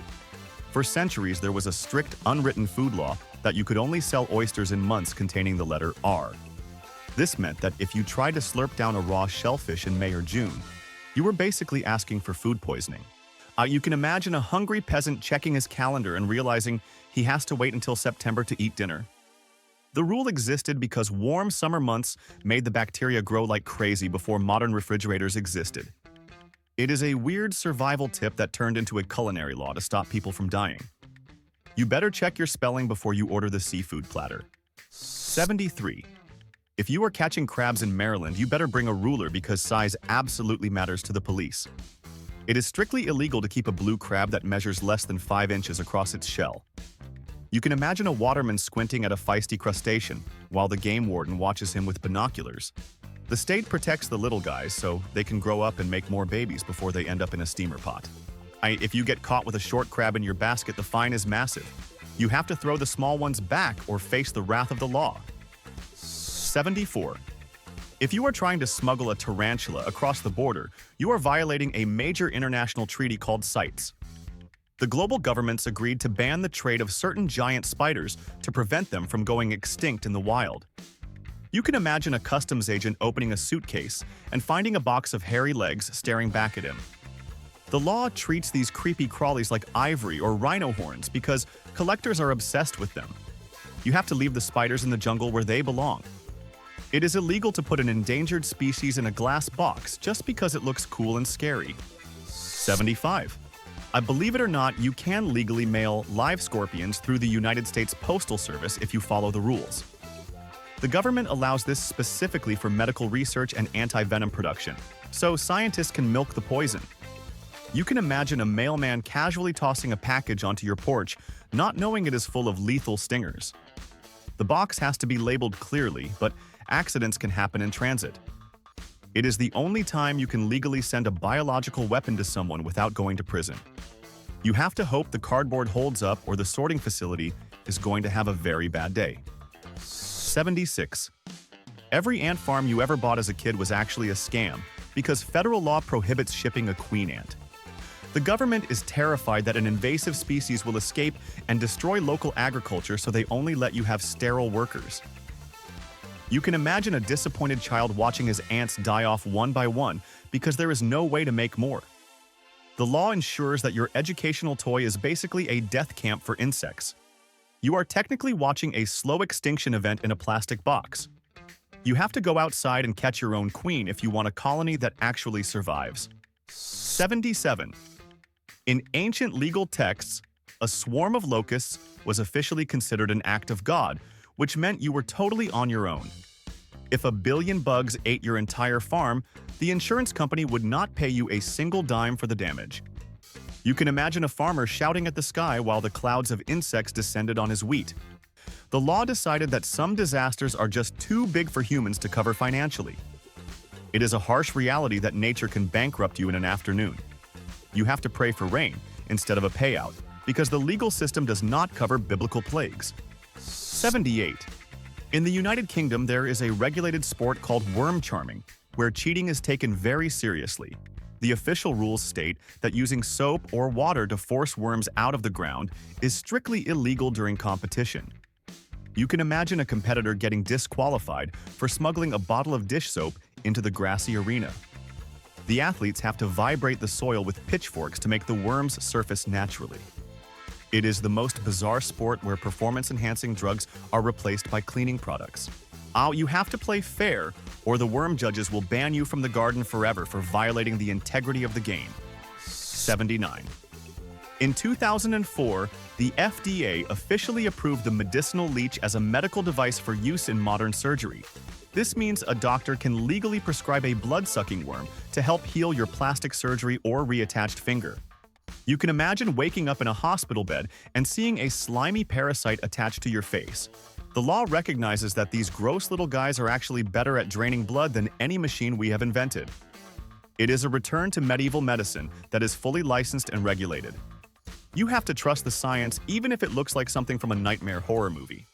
Speaker 1: For centuries, there was a strict, unwritten food law that you could only sell oysters in months containing the letter R. This meant that if you tried to slurp down a raw shellfish in May or June, you were basically asking for food poisoning. You can imagine a hungry peasant checking his calendar and realizing he has to wait until September to eat dinner. The rule existed because warm summer months made the bacteria grow like crazy before modern refrigerators existed. It is a weird survival tip that turned into a culinary law to stop people from dying. You better check your spelling before you order the seafood platter. 73. If you are catching crabs in Maryland, you better bring a ruler because size absolutely matters to the police. It is strictly illegal to keep a blue crab that measures less than 5 inches across its shell. You can imagine a waterman squinting at a feisty crustacean while the game warden watches him with binoculars. The state protects the little guys so they can grow up and make more babies before they end up in a steamer pot. If you get caught with a short crab in your basket, the fine is massive. You have to throw the small ones back or face the wrath of the law. 74. If you are trying to smuggle a tarantula across the border, you are violating a major international treaty called CITES. The global governments agreed to ban the trade of certain giant spiders to prevent them from going extinct in the wild. You can imagine a customs agent opening a suitcase and finding a box of hairy legs staring back at him. The law treats these creepy crawlies like ivory or rhino horns because collectors are obsessed with them. You have to leave the spiders in the jungle where they belong. It is illegal to put an endangered species in a glass box just because it looks cool and scary. 75. Believe it or not, you can legally mail live scorpions through the United States Postal Service if you follow the rules. The government allows this specifically for medical research and anti-venom production, so scientists can milk the poison. You can imagine a mailman casually tossing a package onto your porch, not knowing it is full of lethal stingers. The box has to be labeled clearly, but accidents can happen in transit. It is the only time you can legally send a biological weapon to someone without going to prison. You have to hope the cardboard holds up or the sorting facility is going to have a very bad day. 76. Every ant farm you ever bought as a kid was actually a scam because federal law prohibits shipping a queen ant. The government is terrified that an invasive species will escape and destroy local agriculture, so they only let you have sterile workers. You can imagine a disappointed child watching his ants die off one by one because there is no way to make more. The law ensures that your educational toy is basically a death camp for insects. You are technically watching a slow extinction event in a plastic box. You have to go outside and catch your own queen if you want a colony that actually survives. 77. In ancient legal texts, A swarm of locusts was officially considered an act of God, which meant you were totally on your own. If a billion bugs ate your entire farm, the insurance company would not pay you a single dime for the damage. You can imagine a farmer shouting at the sky while the clouds of insects descended on his wheat. The law decided that some disasters are just too big for humans to cover financially. It is a harsh reality that nature can bankrupt you in an afternoon. You have to pray for rain instead of a payout, because the legal system does not cover biblical plagues. 78. In the United Kingdom, there is a regulated sport called worm charming, where cheating is taken very seriously. The official rules state that using soap or water to force worms out of the ground is strictly illegal during competition. You can imagine a competitor getting disqualified for smuggling a bottle of dish soap into the grassy arena. The athletes have to vibrate the soil with pitchforks to make the worms surface naturally. It is the most bizarre sport where performance-enhancing drugs are replaced by cleaning products. You have to play fair, or the worm judges will ban you from the garden forever for violating the integrity of the game. 79. In 2004, the FDA officially approved the medicinal leech as a medical device for use in modern surgery. This means a doctor can legally prescribe a blood-sucking worm to help heal your plastic surgery or reattached finger. You can imagine waking up in a hospital bed and seeing a slimy parasite attached to your face. The law recognizes that these gross little guys are actually better at draining blood than any machine we have invented. It is a return to medieval medicine that is fully licensed and regulated. You have to trust the science even if it looks like something from a nightmare horror movie.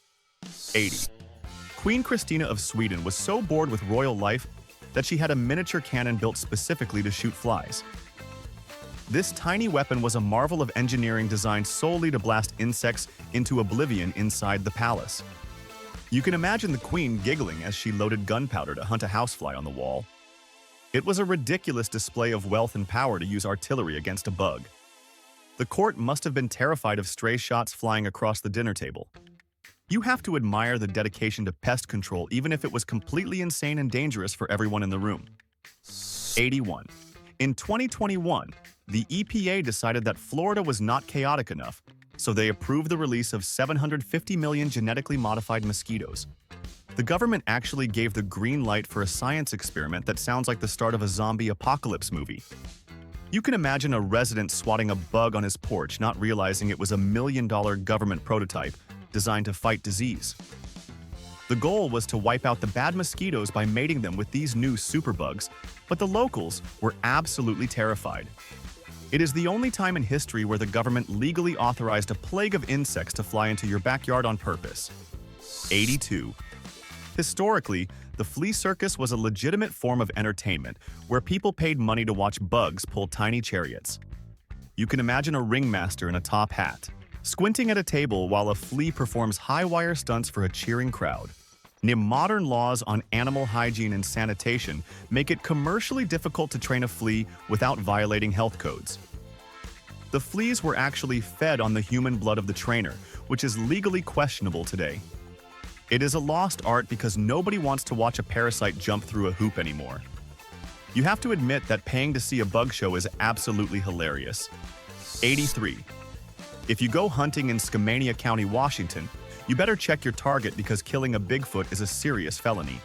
Speaker 1: 80. Queen Christina of Sweden was so bored with royal life that she had a miniature cannon built specifically to shoot flies. This tiny weapon was a marvel of engineering designed solely to blast insects into oblivion inside the palace. You can imagine the queen giggling as she loaded gunpowder to hunt a housefly on the wall. It was a ridiculous display of wealth and power to use artillery against a bug. The court must have been terrified of stray shots flying across the dinner table. You have to admire the dedication to pest control even if it was completely insane and dangerous for everyone in the room. 81. In 2021, the EPA decided that Florida was not chaotic enough, so they approved the release of 750 million genetically modified mosquitoes. The government actually gave the green light for a science experiment that sounds like the start of a zombie apocalypse movie. You can imagine a resident swatting a bug on his porch, not realizing it was a $1 million government prototype designed to fight disease. The goal was to wipe out the bad mosquitoes by mating them with these new superbugs, but the locals were absolutely terrified. It is the only time in history where the government legally authorized a plague of insects to fly into your backyard on purpose. 82. Historically, the flea circus was a legitimate form of entertainment where people paid money to watch bugs pull tiny chariots. You can imagine a ringmaster in a top hat, squinting at a table while a flea performs high-wire stunts for a cheering crowd. Modern laws on animal hygiene and sanitation make it commercially difficult to train a flea without violating health codes. The fleas were actually fed on the human blood of the trainer, which is legally questionable today. It is a lost art because nobody wants to watch a parasite jump through a hoop anymore. You have to admit that paying to see a bug show is absolutely hilarious. 83. If you go hunting in Skamania County, Washington, you better check your target because killing a Bigfoot is a serious felony.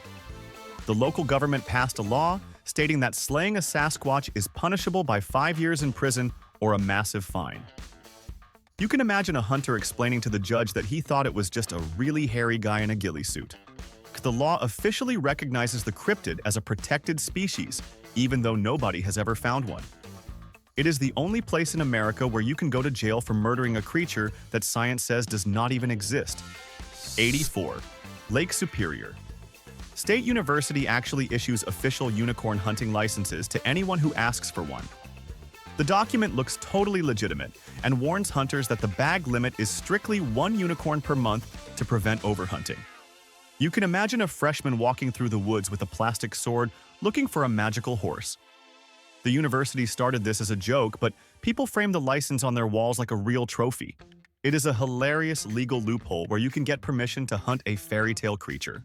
Speaker 1: The local government passed a law stating that slaying a Sasquatch is punishable by 5 years in prison or a massive fine. You can imagine a hunter explaining to the judge that he thought it was just a really hairy guy in a ghillie suit. The law officially recognizes the cryptid as a protected species, even though nobody has ever found one. It is the only place in America where you can go to jail for murdering a creature that science says does not even exist. 84. Lake Superior. State University actually issues official unicorn hunting licenses to anyone who asks for one. The document looks totally legitimate and warns hunters that the bag limit is strictly 1 unicorn per month to prevent overhunting. You can imagine a freshman walking through the woods with a plastic sword looking for a magical horse. The university started this as a joke, but people frame the license on their walls like a real trophy. It is a hilarious legal loophole where you can get permission to hunt a fairy tale creature.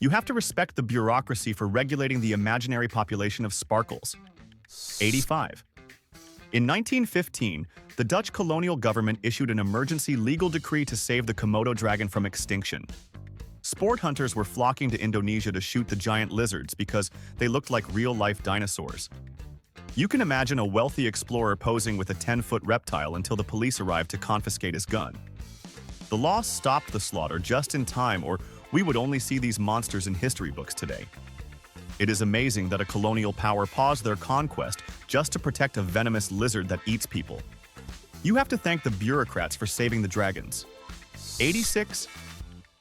Speaker 1: You have to respect the bureaucracy for regulating the imaginary population of sparkles. 85. In 1915, the Dutch colonial government issued an emergency legal decree to save the Komodo dragon from extinction. Sport hunters were flocking to Indonesia to shoot the giant lizards because they looked like real-life dinosaurs. You can imagine a wealthy explorer posing with a 10-foot reptile until the police arrived to confiscate his gun. The law stopped the slaughter just in time, or we would only see these monsters in history books today. It is amazing that a colonial power paused their conquest just to protect a venomous lizard that eats people. You have to thank the bureaucrats for saving the dragons. 86.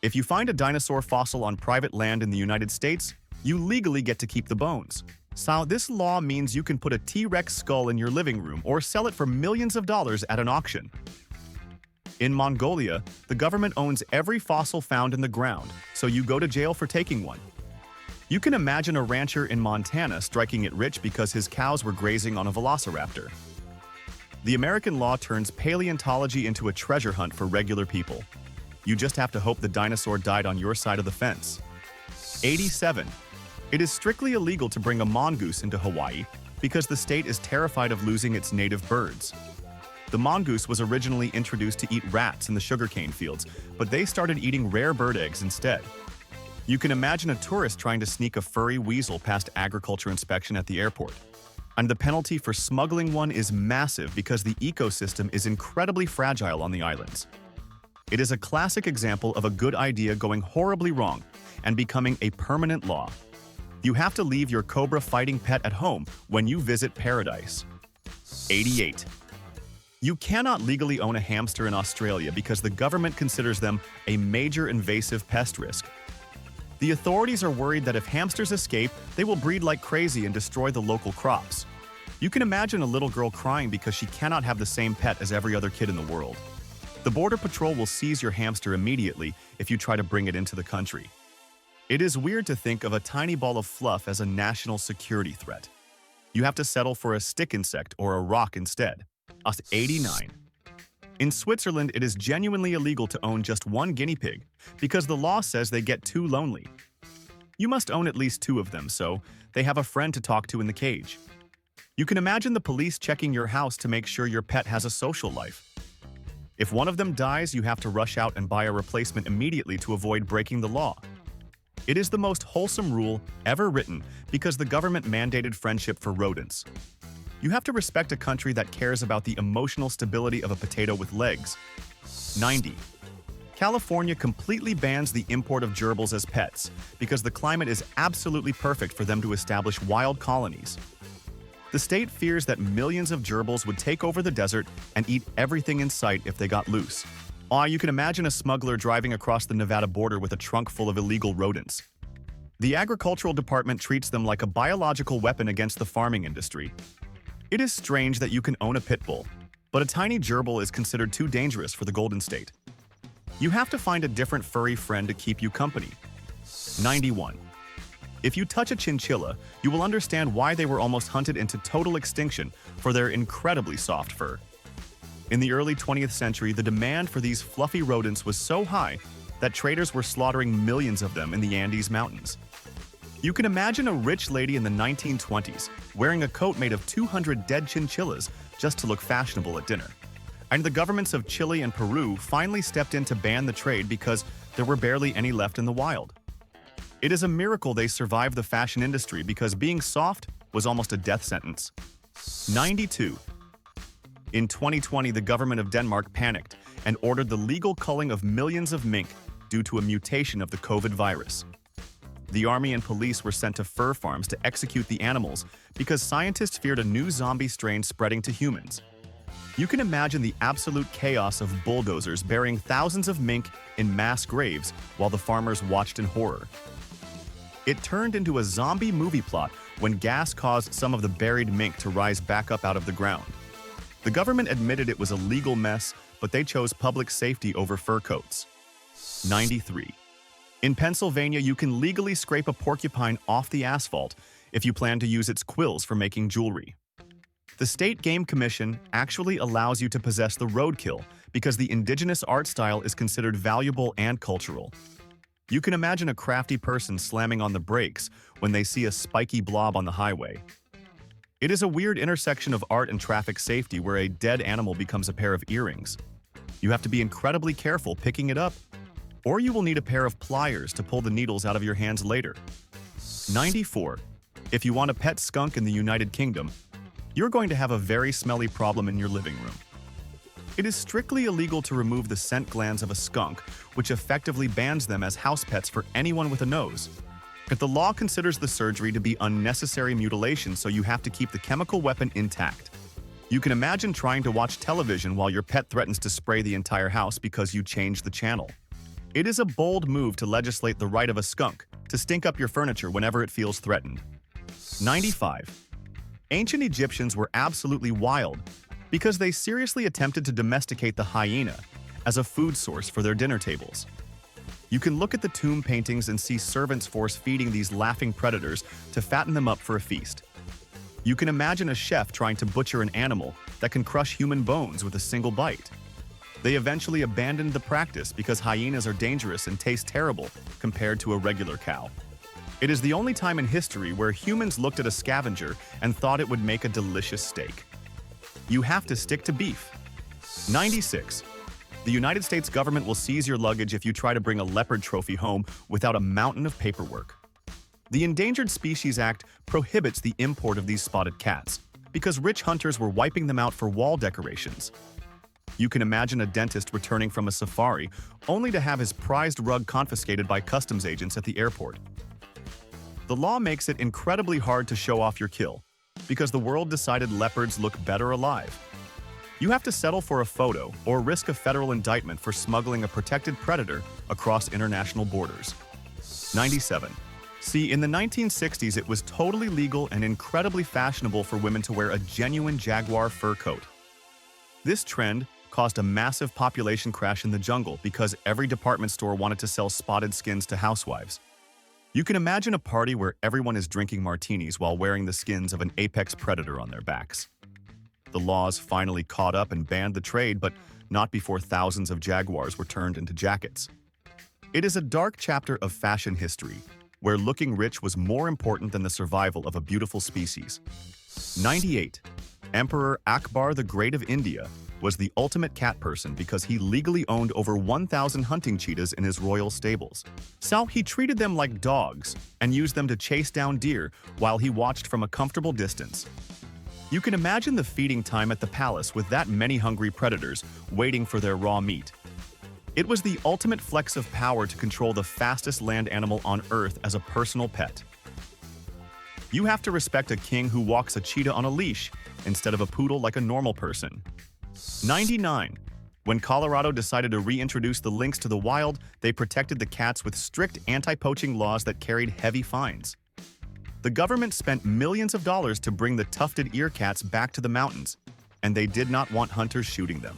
Speaker 1: If you find a dinosaur fossil on private land in the United States, you legally get to keep the bones. So this law means you can put a T-Rex skull in your living room or sell it for millions of dollars at an auction. In Mongolia, the government owns every fossil found in the ground, so you go to jail for taking one. You can imagine a rancher in Montana striking it rich because his cows were grazing on a velociraptor. The American law turns paleontology into a treasure hunt for regular people. You just have to hope the dinosaur died on your side of the fence. 87. It is strictly illegal to bring a mongoose into Hawaii because the state is terrified of losing its native birds. The mongoose was originally introduced to eat rats in the sugarcane fields, but they started eating rare bird eggs instead. You can imagine a tourist trying to sneak a furry weasel past agriculture inspection at the airport. And the penalty for smuggling one is massive because the ecosystem is incredibly fragile on the islands. It is a classic example of a good idea going horribly wrong and becoming a permanent law. You have to leave your cobra fighting pet at home when you visit paradise. 88. You cannot legally own a hamster in Australia because the government considers them a major invasive pest risk. The authorities are worried that if hamsters escape, they will breed like crazy and destroy the local crops. You can imagine a little girl crying because she cannot have the same pet as every other kid in the world. The Border Patrol will seize your hamster immediately if you try to bring it into the country. It is weird to think of a tiny ball of fluff as a national security threat. You have to settle for a stick insect or a rock instead. 89. In Switzerland, it is genuinely illegal to own just one guinea pig because the law says they get too lonely. You must own at least two of them, so they have a friend to talk to in the cage. You can imagine the police checking your house to make sure your pet has a social life. If one of them dies, you have to rush out and buy a replacement immediately to avoid breaking the law. It is the most wholesome rule ever written because the government mandated friendship for rodents. You have to respect a country that cares about the emotional stability of a potato with legs. 90. California completely bans the import of gerbils as pets because the climate is absolutely perfect for them to establish wild colonies. The state fears that millions of gerbils would take over the desert and eat everything in sight if they got loose. You can imagine a smuggler driving across the Nevada border with a trunk full of illegal rodents. The agricultural department treats them like a biological weapon against the farming industry. It is strange that you can own a pit bull, but a tiny gerbil is considered too dangerous for the Golden State. You have to find a different furry friend to keep you company. 91. If you touch a chinchilla, you will understand why they were almost hunted into total extinction for their incredibly soft fur. In the early 20th century, the demand for these fluffy rodents was so high that traders were slaughtering millions of them in the Andes Mountains. You can imagine a rich lady in the 1920s wearing a coat made of 200 dead chinchillas just to look fashionable at dinner. And the governments of Chile and Peru finally stepped in to ban the trade because there were barely any left in the wild. It is a miracle they survived the fashion industry because being soft was almost a death sentence. 92. In 2020, the government of Denmark panicked and ordered the legal culling of millions of mink due to a mutation of the COVID virus. The army and police were sent to fur farms to execute the animals because scientists feared a new zombie strain spreading to humans. You can imagine the absolute chaos of bulldozers burying thousands of mink in mass graves while the farmers watched in horror. It turned into a zombie movie plot when gas caused some of the buried mink to rise back up out of the ground. The government admitted it was a legal mess, but they chose public safety over fur coats. 93. In Pennsylvania, you can legally scrape a porcupine off the asphalt if you plan to use its quills for making jewelry. The State Game Commission actually allows you to possess the roadkill because the indigenous art style is considered valuable and cultural. You can imagine a crafty person slamming on the brakes when they see a spiky blob on the highway. It is a weird intersection of art and traffic safety where a dead animal becomes a pair of earrings. You have to be incredibly careful picking it up, or you will need a pair of pliers to pull the needles out of your hands later. 94. If you want a pet skunk in the United Kingdom, you're going to have a very smelly problem in your living room. It is strictly illegal to remove the scent glands of a skunk, which effectively bans them as house pets for anyone with a nose. But the law considers the surgery to be unnecessary mutilation, so you have to keep the chemical weapon intact. You can imagine trying to watch television while your pet threatens to spray the entire house because you changed the channel. It is a bold move to legislate the right of a skunk to stink up your furniture whenever it feels threatened. 95. Ancient Egyptians were absolutely wild because they seriously attempted to domesticate the hyena as a food source for their dinner tables. You can look at the tomb paintings and see servants force-feeding these laughing predators to fatten them up for a feast. You can imagine a chef trying to butcher an animal that can crush human bones with a single bite. They eventually abandoned the practice because hyenas are dangerous and taste terrible compared to a regular cow. It is the only time in history where humans looked at a scavenger and thought it would make a delicious steak. You have to stick to beef. 96. The United States government will seize your luggage if you try to bring a leopard trophy home without a mountain of paperwork. The Endangered Species Act prohibits the import of these spotted cats because rich hunters were wiping them out for wall decorations. You can imagine a dentist returning from a safari only to have his prized rug confiscated by customs agents at the airport. The law makes it incredibly hard to show off your kill because the world decided leopards look better alive. You have to settle for a photo or risk a federal indictment for smuggling a protected predator across international borders. 97. See, in the 1960s, it was totally legal and incredibly fashionable for women to wear a genuine jaguar fur coat. This trend caused a massive population crash in the jungle because every department store wanted to sell spotted skins to housewives. You can imagine a party where everyone is drinking martinis while wearing the skins of an apex predator on their backs. The laws finally caught up and banned the trade, but not before thousands of jaguars were turned into jackets. It is a dark chapter of fashion history, where looking rich was more important than the survival of a beautiful species. 98. Emperor Akbar the Great of India was the ultimate cat person because he legally owned over 1,000 hunting cheetahs in his royal stables. So he treated them like dogs and used them to chase down deer while he watched from a comfortable distance. You can imagine the feeding time at the palace with that many hungry predators waiting for their raw meat. It was the ultimate flex of power to control the fastest land animal on Earth as a personal pet. You have to respect a king who walks a cheetah on a leash instead of a poodle like a normal person. 99. When Colorado decided to reintroduce the lynx to the wild, they protected the cats with strict anti-poaching laws that carried heavy fines. The government spent millions of dollars to bring the tufted ear cats back to the mountains, and they did not want hunters shooting them.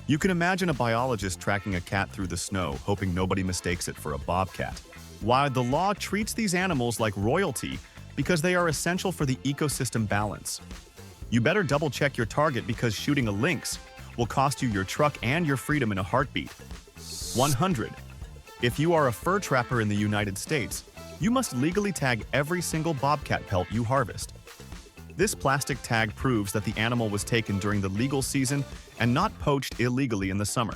Speaker 1: You can imagine a biologist tracking a cat through the snow, hoping nobody mistakes it for a bobcat. While the law treats these animals like royalty because they are essential for the ecosystem balance. You better double-check your target because shooting a lynx will cost you your truck and your freedom in a heartbeat. 100. If you are a fur trapper in the United States, you must legally tag every single bobcat pelt you harvest. This plastic tag proves that the animal was taken during the legal season and not poached illegally in the summer.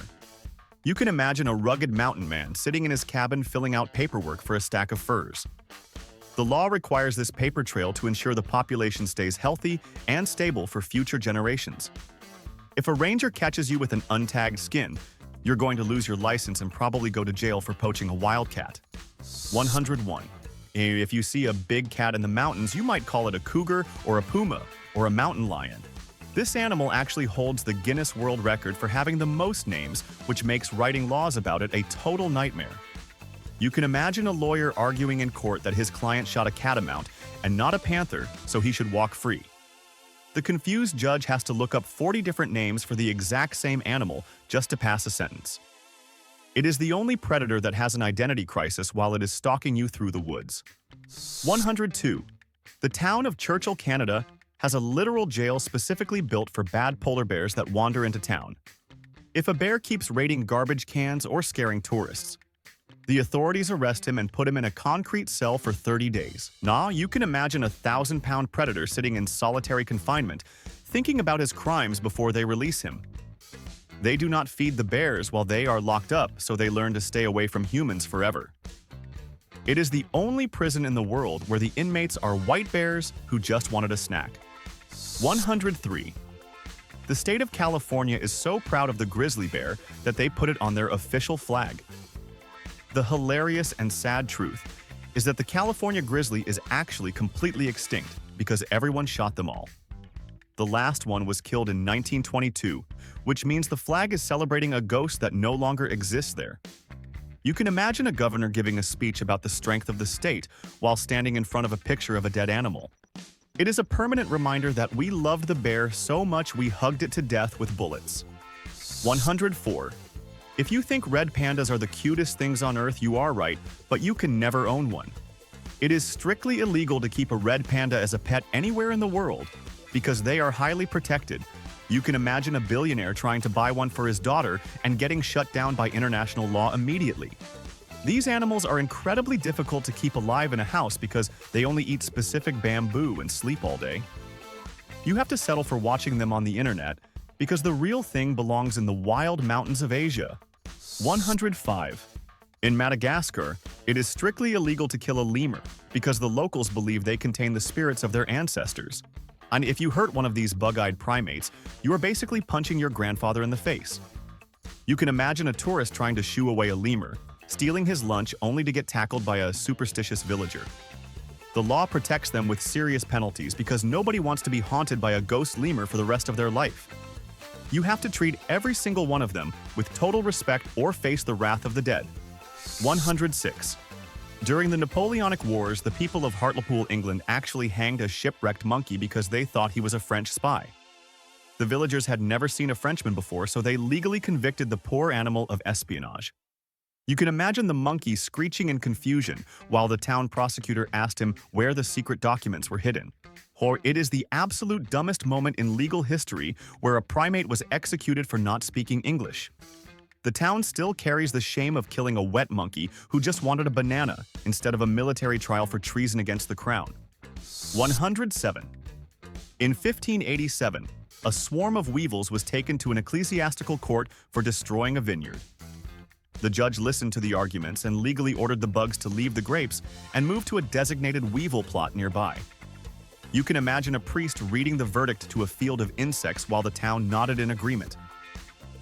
Speaker 1: You can imagine a rugged mountain man sitting in his cabin filling out paperwork for a stack of furs. The law requires this paper trail to ensure the population stays healthy and stable for future generations. If a ranger catches you with an untagged skin, you're going to lose your license and probably go to jail for poaching a wildcat. 101. If you see a big cat in the mountains, you might call it a cougar or a puma or a mountain lion. This animal actually holds the Guinness World Record for having the most names, which makes writing laws about it a total nightmare. You can imagine a lawyer arguing in court that his client shot a catamount and not a panther, so he should walk free. The confused judge has to look up 40 different names for the exact same animal just to pass a sentence. It is the only predator that has an identity crisis while it is stalking you through the woods. 102. The town of Churchill, Canada, has a literal jail specifically built for bad polar bears that wander into town. If a bear keeps raiding garbage cans or scaring tourists, The authorities arrest him and put him in a concrete cell for 30 days. Now, you can imagine a 1,000-pound predator sitting in solitary confinement, thinking about his crimes before they release him. They do not feed the bears while they are locked up, so they learn to stay away from humans forever. It is the only prison in the world where the inmates are white bears who just wanted a snack. 103. The state of California is so proud of the grizzly bear that they put it on their official flag. The hilarious and sad truth is that the California grizzly is actually completely extinct because everyone shot them all. The last one was killed in 1922, which means the flag is celebrating a ghost that no longer exists there. You can imagine a governor giving a speech about the strength of the state while standing in front of a picture of a dead animal. It is a permanent reminder that we loved the bear so much we hugged it to death with bullets. 104. If you think red pandas are the cutest things on earth, you are right, but you can never own one. It is strictly illegal to keep a red panda as a pet anywhere in the world because they are highly protected. You can imagine a billionaire trying to buy one for his daughter and getting shut down by international law immediately. These animals are incredibly difficult to keep alive in a house because they only eat specific bamboo and sleep all day. You have to settle for watching them on the internet because the real thing belongs in the wild mountains of Asia. 105. In Madagascar, it is strictly illegal to kill a lemur because the locals believe they contain the spirits of their ancestors. And if you hurt one of these bug-eyed primates, you are basically punching your grandfather in the face. You can imagine a tourist trying to shoo away a lemur, stealing his lunch only to get tackled by a superstitious villager. The law protects them with serious penalties because nobody wants to be haunted by a ghost lemur for the rest of their life. You have to treat every single one of them with total respect or face the wrath of the dead. 106. During the Napoleonic Wars, the people of Hartlepool, England actually hanged a shipwrecked monkey because they thought he was a French spy. The villagers had never seen a Frenchman before, so they legally convicted the poor animal of espionage. You can imagine the monkey screeching in confusion while the town prosecutor asked him where the secret documents were hidden. Or it is the absolute dumbest moment in legal history where a primate was executed for not speaking English. The town still carries the shame of killing a wet monkey who just wanted a banana instead of a military trial for treason against the crown. 107. In 1587, a swarm of weevils was taken to an ecclesiastical court for destroying a vineyard. The judge listened to the arguments and legally ordered the bugs to leave the grapes and move to a designated weevil plot nearby. You can imagine a priest reading the verdict to a field of insects while the town nodded in agreement.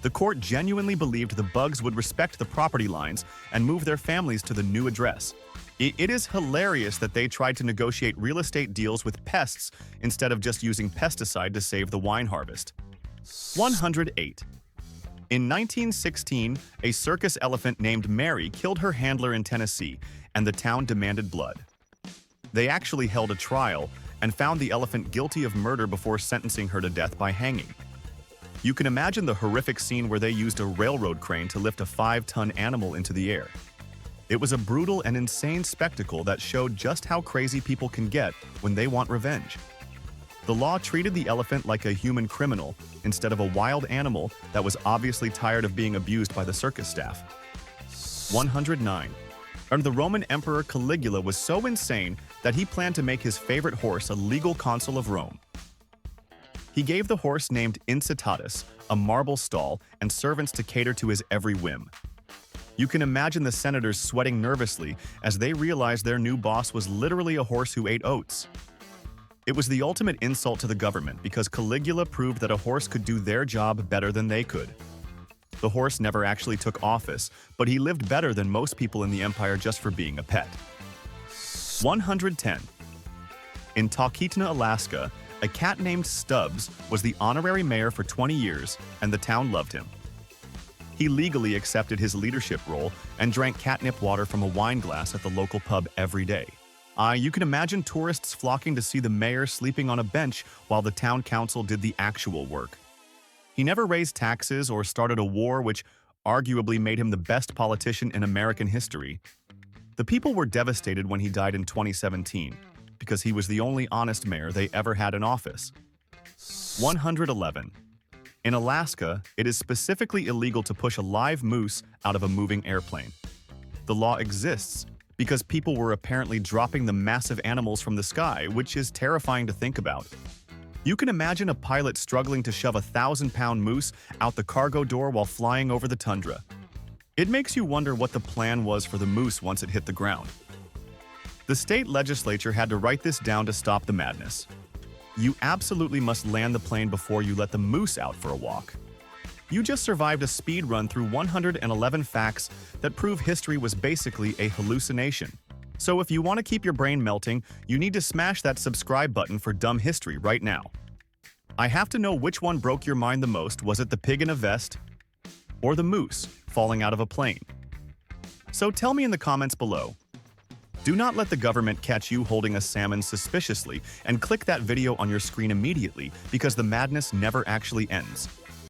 Speaker 1: The court genuinely believed the bugs would respect the property lines and move their families to the new address. It is hilarious that they tried to negotiate real estate deals with pests instead of just using pesticide to save the wine harvest. 108. In 1916, a circus elephant named Mary killed her handler in Tennessee, and the town demanded blood. They actually held a trial and found the elephant guilty of murder before sentencing her to death by hanging. You can imagine the horrific scene where they used a railroad crane to lift a 5-ton animal into the air. It was a brutal and insane spectacle that showed just how crazy people can get when they want revenge. The law treated the elephant like a human criminal instead of a wild animal that was obviously tired of being abused by the circus staff. 109. And the Roman Emperor Caligula was so insane that he planned to make his favorite horse a legal consul of Rome. He gave the horse named Incitatus a marble stall and servants to cater to his every whim. You can imagine the senators sweating nervously as they realized their new boss was literally a horse who ate oats. It was the ultimate insult to the government because Caligula proved that a horse could do their job better than they could. The horse never actually took office, but he lived better than most people in the empire just for being a pet. 110. In Talkeetna, Alaska, a cat named Stubbs was the honorary mayor for 20 years, and the town loved him. He legally accepted his leadership role and drank catnip water from a wine glass at the local pub every day. You can imagine tourists flocking to see the mayor sleeping on a bench while the town council did the actual work. He never raised taxes or started a war, which arguably made him the best politician in American history. The people were devastated when he died in 2017, because he was the only honest mayor they ever had in office. 111. In Alaska, it is specifically illegal to push a live moose out of a moving airplane. the law exists because people were apparently dropping the massive animals from the sky, which is terrifying to think about. You can imagine a pilot struggling to shove a 1,000-pound moose out the cargo door while flying over the tundra. It makes you wonder what the plan was for the moose once it hit the ground. The state legislature had to write this down to stop the madness. You absolutely must land the plane before you let the moose out for a walk. You just survived a speed run through 111 facts that prove history was basically a hallucination. So if you want to keep your brain melting, you need to smash that subscribe button for Dumb History right now. I have to know which one broke your mind the most. Was it the pig in a vest or the moose falling out of a plane? So tell me in the comments below. Do not let the government catch you holding a salmon suspiciously, and click that video on your screen immediately because the madness never actually ends.